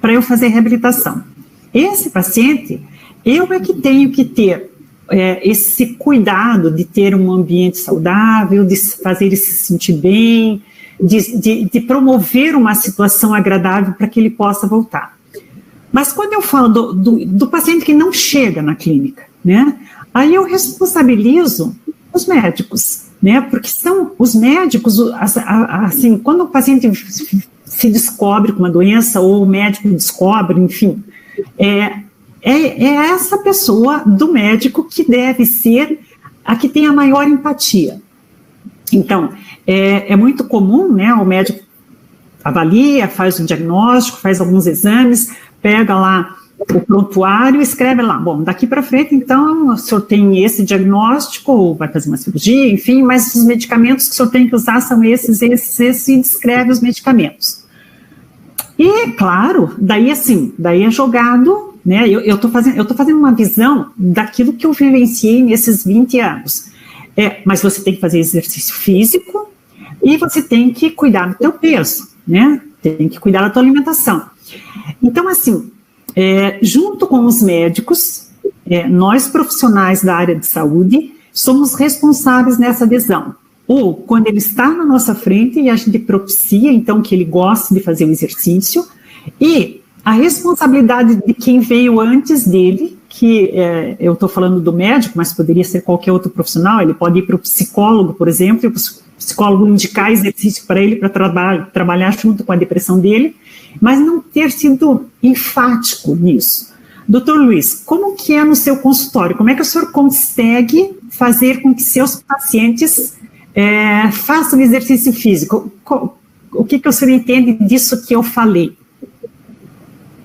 para eu fazer reabilitação. Esse paciente, eu é que tenho que ter esse cuidado de ter um ambiente saudável, de fazer ele se sentir bem, de promover uma situação agradável para que ele possa voltar. Mas quando eu falo do paciente que não chega na clínica, né, aí eu responsabilizo os médicos, né, porque são os médicos, assim, quando o paciente se descobre com uma doença, ou o médico descobre, enfim, é essa pessoa do médico que deve ser a que tem a maior empatia. Então, é muito comum, né, o médico avalia, faz o diagnóstico, faz alguns exames, pega lá o prontuário e escreve lá, bom, daqui para frente, então, o senhor tem esse diagnóstico, ou vai fazer uma cirurgia, enfim, mas os medicamentos que o senhor tem que usar são esses, e descreve os medicamentos. E, claro, daí é jogado, né, eu estou fazendo uma visão daquilo que eu vivenciei nesses 20 anos. Mas você tem que fazer exercício físico e você tem que cuidar do teu peso, né? Tem que cuidar da tua alimentação. Então, assim, junto com os médicos, nós profissionais da área de saúde somos responsáveis nessa adesão. Ou quando ele está na nossa frente e a gente propicia, então, que ele goste de fazer o exercício, e a responsabilidade de quem veio antes dele, que eu estou falando do médico, mas poderia ser qualquer outro profissional, ele pode ir para o psicólogo, por exemplo, e o psicólogo indicar exercício para ele para trabalhar junto com a depressão dele, mas não ter sido enfático nisso. Doutor Luiz, como que é no seu consultório? Como é que o senhor consegue fazer com que seus pacientes façam exercício físico? O que o senhor entende disso que eu falei?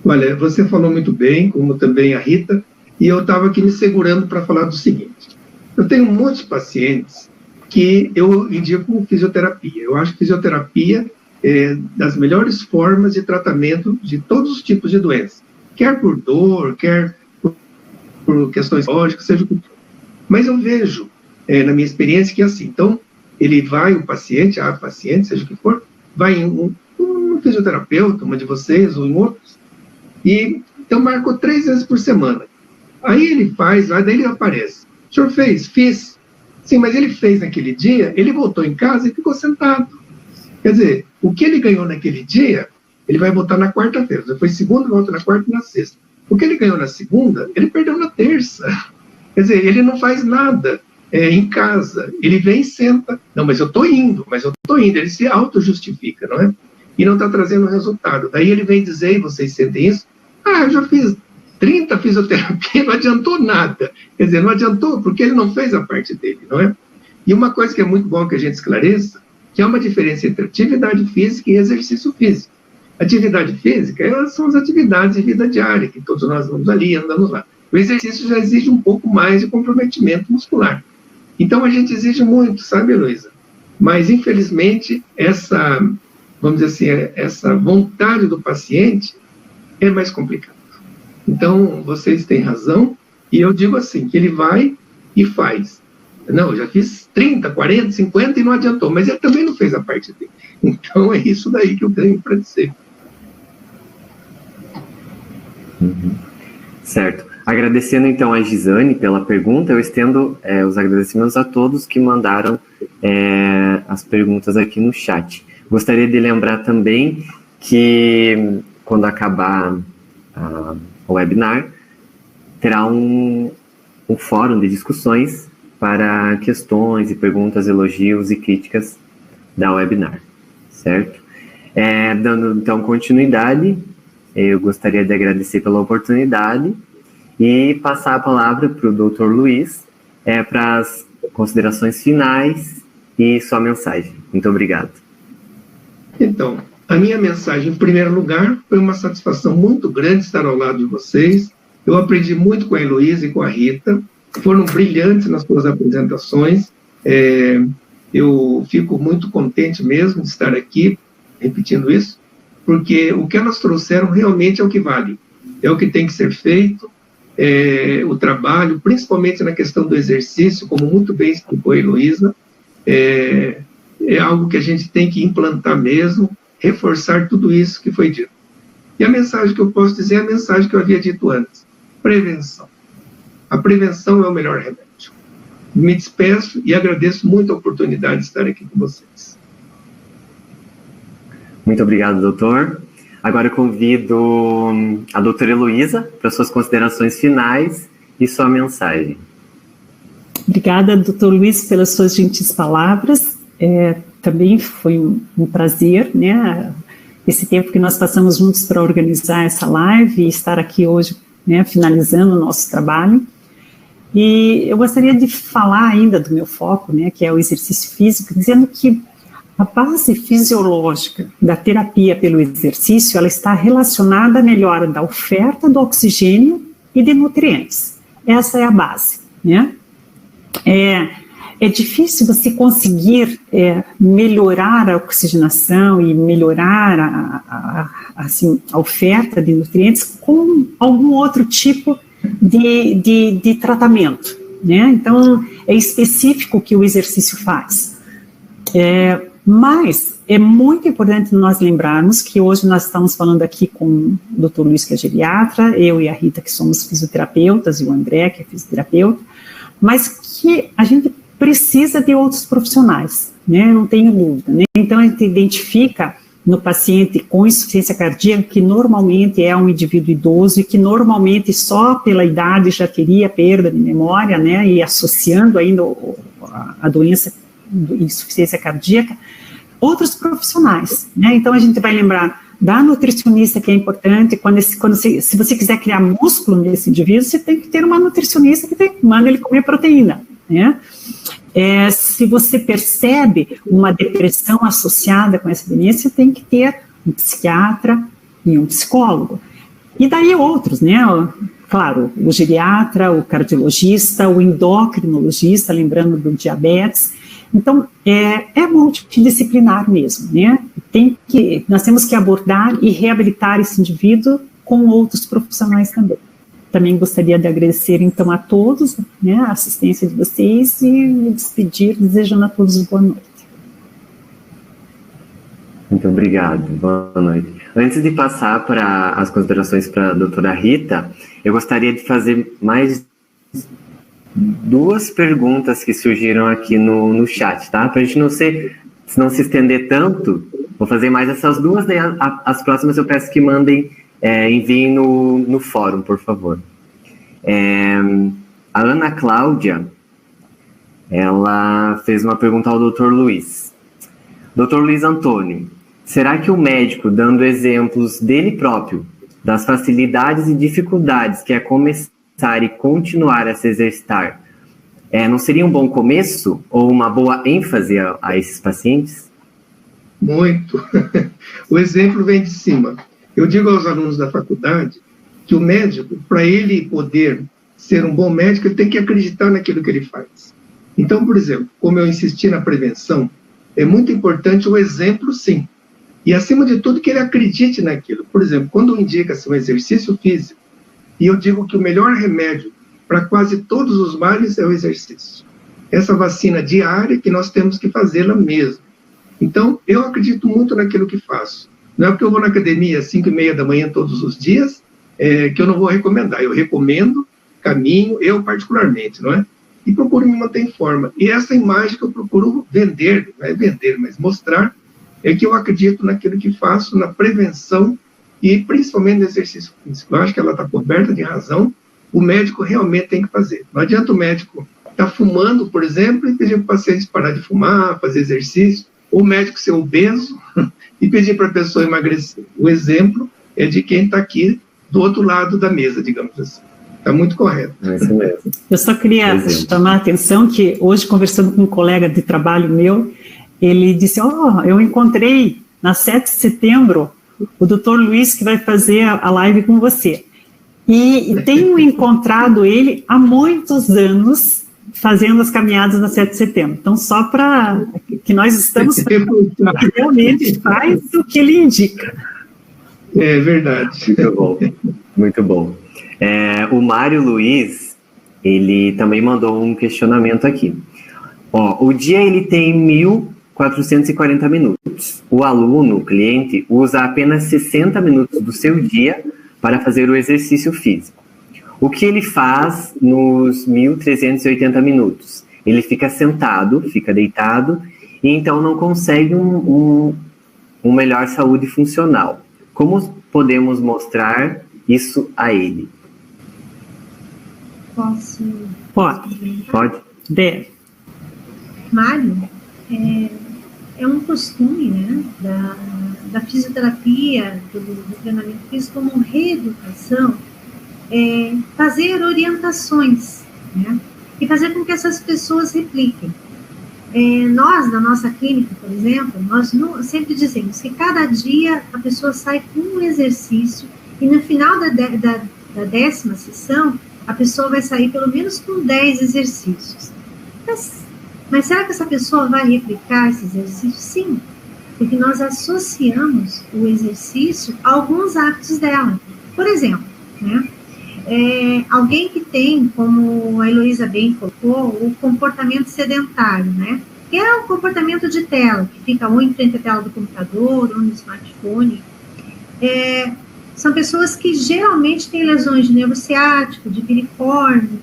Olha, você falou muito bem, como também a Rita, e eu estava aqui me segurando para falar do seguinte. Eu tenho muitos pacientes que eu indico fisioterapia. Eu acho que fisioterapia é das melhores formas de tratamento de todos os tipos de doenças. Quer por dor, quer por questões lógicas, seja o que for. Mas eu vejo, na minha experiência, que é assim. Então, o paciente, seja o que for, vai em um fisioterapeuta, uma de vocês, ou em outros, e então marcou 3 vezes por semana. Aí ele faz, daí ele aparece. O senhor fez? Fiz. Sim, mas ele fez naquele dia, ele voltou em casa e ficou sentado. Quer dizer, o que ele ganhou naquele dia, ele vai voltar na quarta-feira. Depois segunda, volta na quarta e na sexta. O que ele ganhou na segunda, ele perdeu na terça. Quer dizer, ele não faz nada em casa. Ele vem e senta. Não, mas eu estou indo. Ele se auto-justifica, não é? e não está trazendo resultado. Daí ele vem dizer, e vocês sentem isso, eu já fiz 30 fisioterapia, não adiantou nada. Quer dizer, não adiantou porque ele não fez a parte dele, não é? E uma coisa que é muito bom que a gente esclareça, que há uma diferença entre atividade física e exercício físico. Atividade física, elas são as atividades de vida diária, que todos nós vamos ali, andamos lá. O exercício já exige um pouco mais de comprometimento muscular. Então, a gente exige muito, sabe, Heloísa? Mas, infelizmente, essa, vamos dizer assim, essa vontade do paciente é mais complicada. Então, vocês têm razão, e eu digo assim, que ele vai e faz. Não, eu já fiz 30, 40, 50 e não adiantou, mas ele também não fez a parte dele. Então, é isso daí que eu tenho para dizer. Certo. Agradecendo, então, a Gisane pela pergunta, eu estendo os agradecimentos a todos que mandaram as perguntas aqui no chat. Gostaria de lembrar também que, quando acabar o webinar, terá um fórum de discussões para questões e perguntas, elogios e críticas da webinar, certo? Dando, então, continuidade, eu gostaria de agradecer pela oportunidade e passar a palavra para o Dr. Luiz para as considerações finais e sua mensagem. Muito obrigado. Então, a minha mensagem, em primeiro lugar, foi uma satisfação muito grande estar ao lado de vocês. Eu aprendi muito com a Heloísa e com a Rita, foram brilhantes nas suas apresentações. Eu fico muito contente mesmo de estar aqui, repetindo isso, porque o que elas trouxeram realmente é o que vale, é o que tem que ser feito, o trabalho, principalmente na questão do exercício, como muito bem explicou a Heloísa, é algo que a gente tem que implantar mesmo, reforçar tudo isso que foi dito. E a mensagem que eu posso dizer é a mensagem que eu havia dito antes: prevenção. A prevenção é o melhor remédio. Me despeço e agradeço muito a oportunidade de estar aqui com vocês. Muito obrigado, doutor. Agora eu convido a doutora Heloísa para suas considerações finais e sua mensagem. Obrigada, doutor Luiz, pelas suas gentis palavras. Também foi um prazer, né, esse tempo que nós passamos juntos para organizar essa live e estar aqui hoje, né, finalizando o nosso trabalho. E eu gostaria de falar ainda do meu foco, né, que é o exercício físico, dizendo que a base fisiológica da terapia pelo exercício, ela está relacionada à melhora da oferta do oxigênio e de nutrientes. Essa é a base, né? É difícil você conseguir melhorar a oxigenação e melhorar a oferta de nutrientes com algum outro tipo de tratamento, né? Então, é específico o que o exercício faz. Mas é muito importante nós lembrarmos que hoje nós estamos falando aqui com o Dr. Luiz, que é geriatra, eu e a Rita, que somos fisioterapeutas, e o André, que é fisioterapeuta, mas que a gente precisa de outros profissionais, né? Não tenho dúvida, né? Então, a gente identifica no paciente com insuficiência cardíaca, que normalmente é um indivíduo idoso e que normalmente só pela idade já teria perda de memória, né? E associando ainda a doença de insuficiência cardíaca, outros profissionais, né? Então, a gente vai lembrar da nutricionista, que é importante, se você quiser criar músculo nesse indivíduo, você tem que ter uma nutricionista que manda ele comer proteína, né? Se você percebe uma depressão associada com essa doença, você tem que ter um psiquiatra e um psicólogo. E daí outros, né? Claro, o geriatra, o cardiologista, o endocrinologista, lembrando do diabetes. Então, é multidisciplinar mesmo, né? Nós temos que abordar e reabilitar esse indivíduo com outros profissionais também. Também gostaria de agradecer, então, a todos, né, a assistência de vocês e me despedir, desejando a todos boa noite. Muito obrigado, boa noite. Antes de passar para as considerações para a doutora Rita, eu gostaria de fazer mais duas perguntas que surgiram aqui no chat, tá? Para a gente não se estender tanto, vou fazer mais essas duas, daí as próximas eu peço que enviem no fórum, por favor. A Ana Cláudia, ela fez uma pergunta ao Dr. Luiz. Dr. Luiz Antônio, será que o médico, dando exemplos dele próprio, das facilidades e dificuldades que é começar e continuar a se exercitar, não seria um bom começo ou uma boa ênfase a esses pacientes? Muito. O exemplo vem de cima. Eu digo aos alunos da faculdade que o médico, para ele poder ser um bom médico, ele tem que acreditar naquilo que ele faz. Então, por exemplo, como eu insisti na prevenção, é muito importante o exemplo, sim. E, acima de tudo, que ele acredite naquilo. Por exemplo, quando indica-se um exercício físico, e eu digo que o melhor remédio para quase todos os males é o exercício. Essa vacina diária que nós temos que fazê-la mesmo. Então, eu acredito muito naquilo que faço. Não é porque eu vou na academia às 5h30 da manhã todos os dias que eu não vou recomendar. Eu recomendo, caminho, eu particularmente, não é? E procuro me manter em forma. E essa imagem que eu procuro vender, não é vender, mas mostrar, é que eu acredito naquilo que faço, na prevenção e principalmente no exercício físico. Eu acho que ela está coberta de razão, o médico realmente tem que fazer. Não adianta o médico estar fumando, por exemplo, e pedir para o paciente parar de fumar, fazer exercício, ou o médico ser obeso e pedir para a pessoa emagrecer. O exemplo é de quem está aqui do outro lado da mesa, digamos assim. Está muito correto. É isso mesmo. Eu só queria chamar a atenção que hoje, conversando com um colega de trabalho meu, ele disse, eu encontrei na 7 de setembro o Dr. Luiz que vai fazer a live com você. E tenho encontrado ele há muitos anos fazendo as caminhadas na 7 de setembro. Então, só para que nós estamos realmente faz o que ele indica. É verdade. Muito bom. Muito bom. O Mário Luiz, ele também mandou um questionamento aqui. O dia ele tem 1.440 minutos. O aluno, o cliente, usa apenas 60 minutos do seu dia para fazer o exercício físico. O que ele faz nos 1.380 minutos? Ele fica sentado, fica deitado, e então não consegue uma melhor saúde funcional. Como podemos mostrar isso a ele? Posso? Pode. Deve. Mário, é um costume, né, da fisioterapia, do treinamento físico como reeducação, fazer orientações, né, e fazer com que essas pessoas repliquem. Nós, na nossa clínica, por exemplo, nós sempre dizemos que cada dia a pessoa sai com um exercício e no final da 10ª sessão, a pessoa vai sair pelo menos com 10 exercícios. Mas será que essa pessoa vai replicar esse exercício? Sim, porque nós associamos o exercício a alguns hábitos dela. Por exemplo, né, alguém que tem, como a Heloísa bem colocou, o comportamento sedentário, né, que é o comportamento de tela, que fica ou em frente à tela do computador ou no smartphone. São pessoas que geralmente têm lesões de nervo ciático, de piriforme.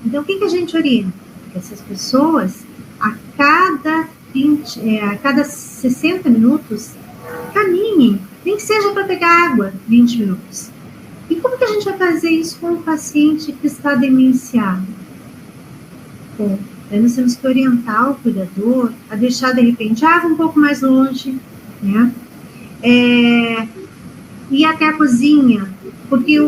Então, o que a gente orienta? Que essas pessoas, a cada 60 minutos, caminhem, nem que seja para pegar água, 20 minutos. E como que a gente vai fazer isso com um paciente que está demenciado? Bom, aí nós temos que orientar o cuidador a deixar, de repente, a água um pouco mais longe, né? Ir até a cozinha, porque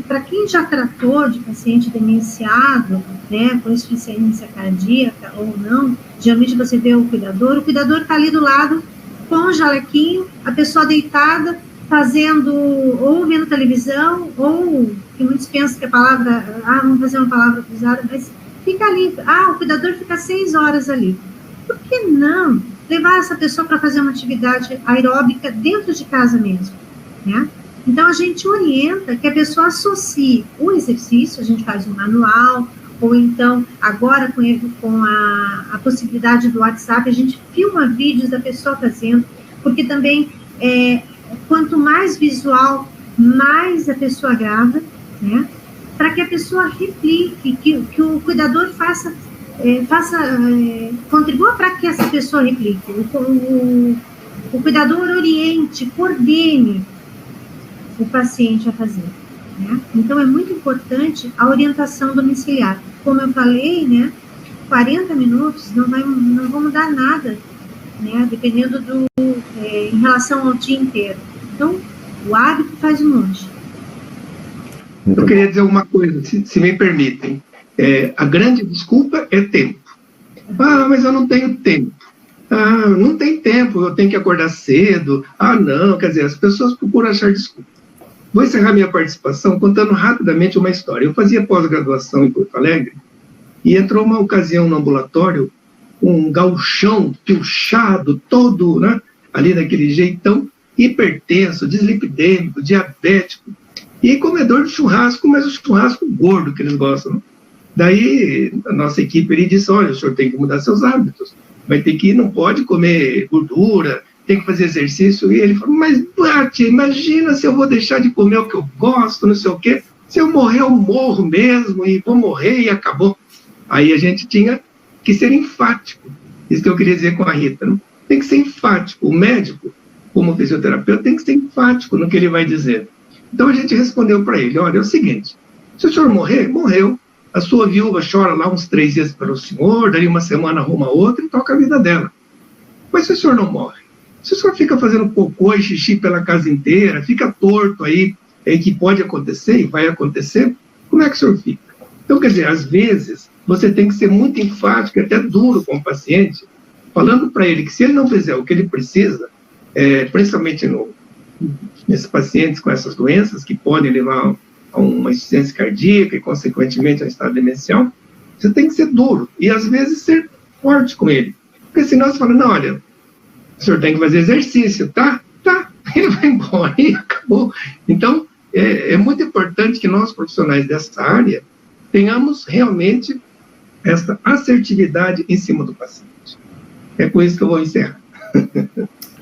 para quem já tratou de paciente demenciado, né, com insuficiência cardíaca ou não, geralmente você vê o cuidador está ali do lado com o jalequinho, a pessoa deitada, fazendo, ou vendo televisão, ou, que muitos pensam que a palavra, vamos fazer uma palavra cruzada, mas fica ali, o cuidador fica 6 horas ali. Por que não levar essa pessoa para fazer uma atividade aeróbica dentro de casa mesmo, né? Então, a gente orienta que a pessoa associe o exercício, a gente faz um manual, ou então, agora com a possibilidade do WhatsApp, a gente filma vídeos da pessoa fazendo, porque também, quanto mais visual, mais a pessoa grava, né? Para que a pessoa replique, que o cuidador contribua para que essa pessoa replique, o cuidador oriente, coordene o paciente a fazer, né? Então, é muito importante a orientação domiciliar. Como eu falei, né, 40 minutos não vai mudar nada né? Dependendo em relação ao dia inteiro. Então, o hábito faz o monge. Eu queria dizer uma coisa, se me permitem. A grande desculpa é tempo. Ah, mas eu não tenho tempo. Ah, não tem tempo, eu tenho que acordar cedo. Ah, não, quer dizer, as pessoas procuram achar desculpa. Vou encerrar minha participação contando rapidamente uma história. Eu fazia pós-graduação em Porto Alegre e entrou uma ocasião no ambulatório, um gauchão piochado, todo, né, ali daquele jeitão, hipertenso, dislipidêmico, diabético, e comedor de churrasco, mas o churrasco gordo que eles gostam. Né? Daí a nossa equipe ele disse, olha, o senhor tem que mudar seus hábitos, vai ter que ir, não pode comer gordura, tem que fazer exercício. E ele falou, mas Bate, imagina se eu vou deixar de comer o que eu gosto, não sei o quê, se eu morrer eu morro mesmo, e vou morrer e acabou. Aí a gente tinha que ser enfático, isso que eu queria dizer com a Rita, não? Tem que ser enfático, o médico, como fisioterapeuta, tem que ser enfático no que ele vai dizer. Então a gente respondeu para ele, olha, é o seguinte, se o senhor morrer, morreu, a sua viúva chora lá uns 3 dias pelo senhor, daí uma semana arruma outra e toca a vida dela. Mas se o senhor não morre, se o senhor fica fazendo cocô e xixi pela casa inteira, fica torto aí, que pode acontecer e vai acontecer, como é que o senhor fica? Então, quer dizer, às vezes, você tem que ser muito enfático e até duro com o paciente, falando para ele que se ele não fizer o que ele precisa, principalmente nesses pacientes com essas doenças que podem levar a uma insuficiência cardíaca e, consequentemente, a um estado demencial, você tem que ser duro e, às vezes, ser forte com ele. Porque senão você fala, não, olha, o senhor tem que fazer exercício, tá? Tá. Ele vai embora e acabou. Então, é muito importante que nós, profissionais dessa área, tenhamos realmente essa assertividade em cima do paciente. É com isso que eu vou encerrar.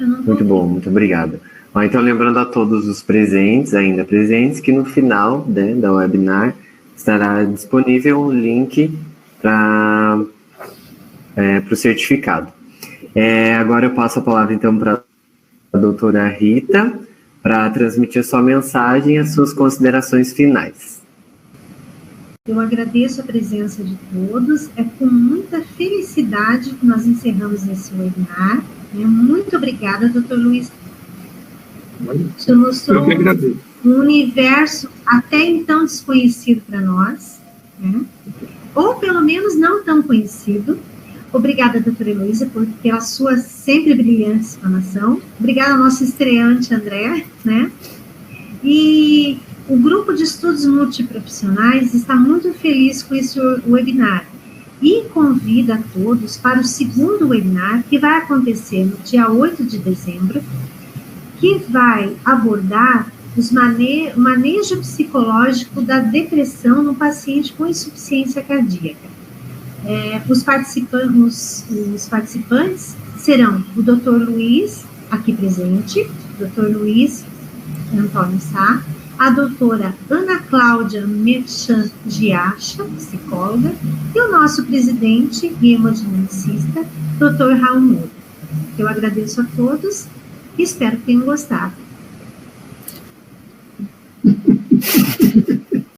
Muito bom, muito obrigado. Então, lembrando a todos os presentes, ainda presentes, que no final, né, da webinar estará disponível o link para o certificado. Agora eu passo a palavra, então, para a doutora Rita, para transmitir a sua mensagem e as suas considerações finais. Eu agradeço a presença de todos, é com muita felicidade que nós encerramos esse webinar. Muito obrigada, doutor Luiz. Você mostrou um universo até então desconhecido para nós, né? Ou pelo menos não tão conhecido. Obrigada, doutora Heloísa, pela sua sempre brilhante explanação. Obrigada ao nosso estreante, André, né? E o grupo de estudos multiprofissionais está muito feliz com esse webinar e convida a todos para o segundo webinar, que vai acontecer no dia 8 de dezembro, que vai abordar o manejo psicológico da depressão no paciente com insuficiência cardíaca. Os participantes serão o Dr. Luiz, aqui presente, Dr. Luiz Antônio Sá, a doutora Ana Cláudia Merchan Giacha, psicóloga, e o nosso presidente e hemodinamicista, Dr. Raul Moura. Eu agradeço a todos e espero que tenham gostado.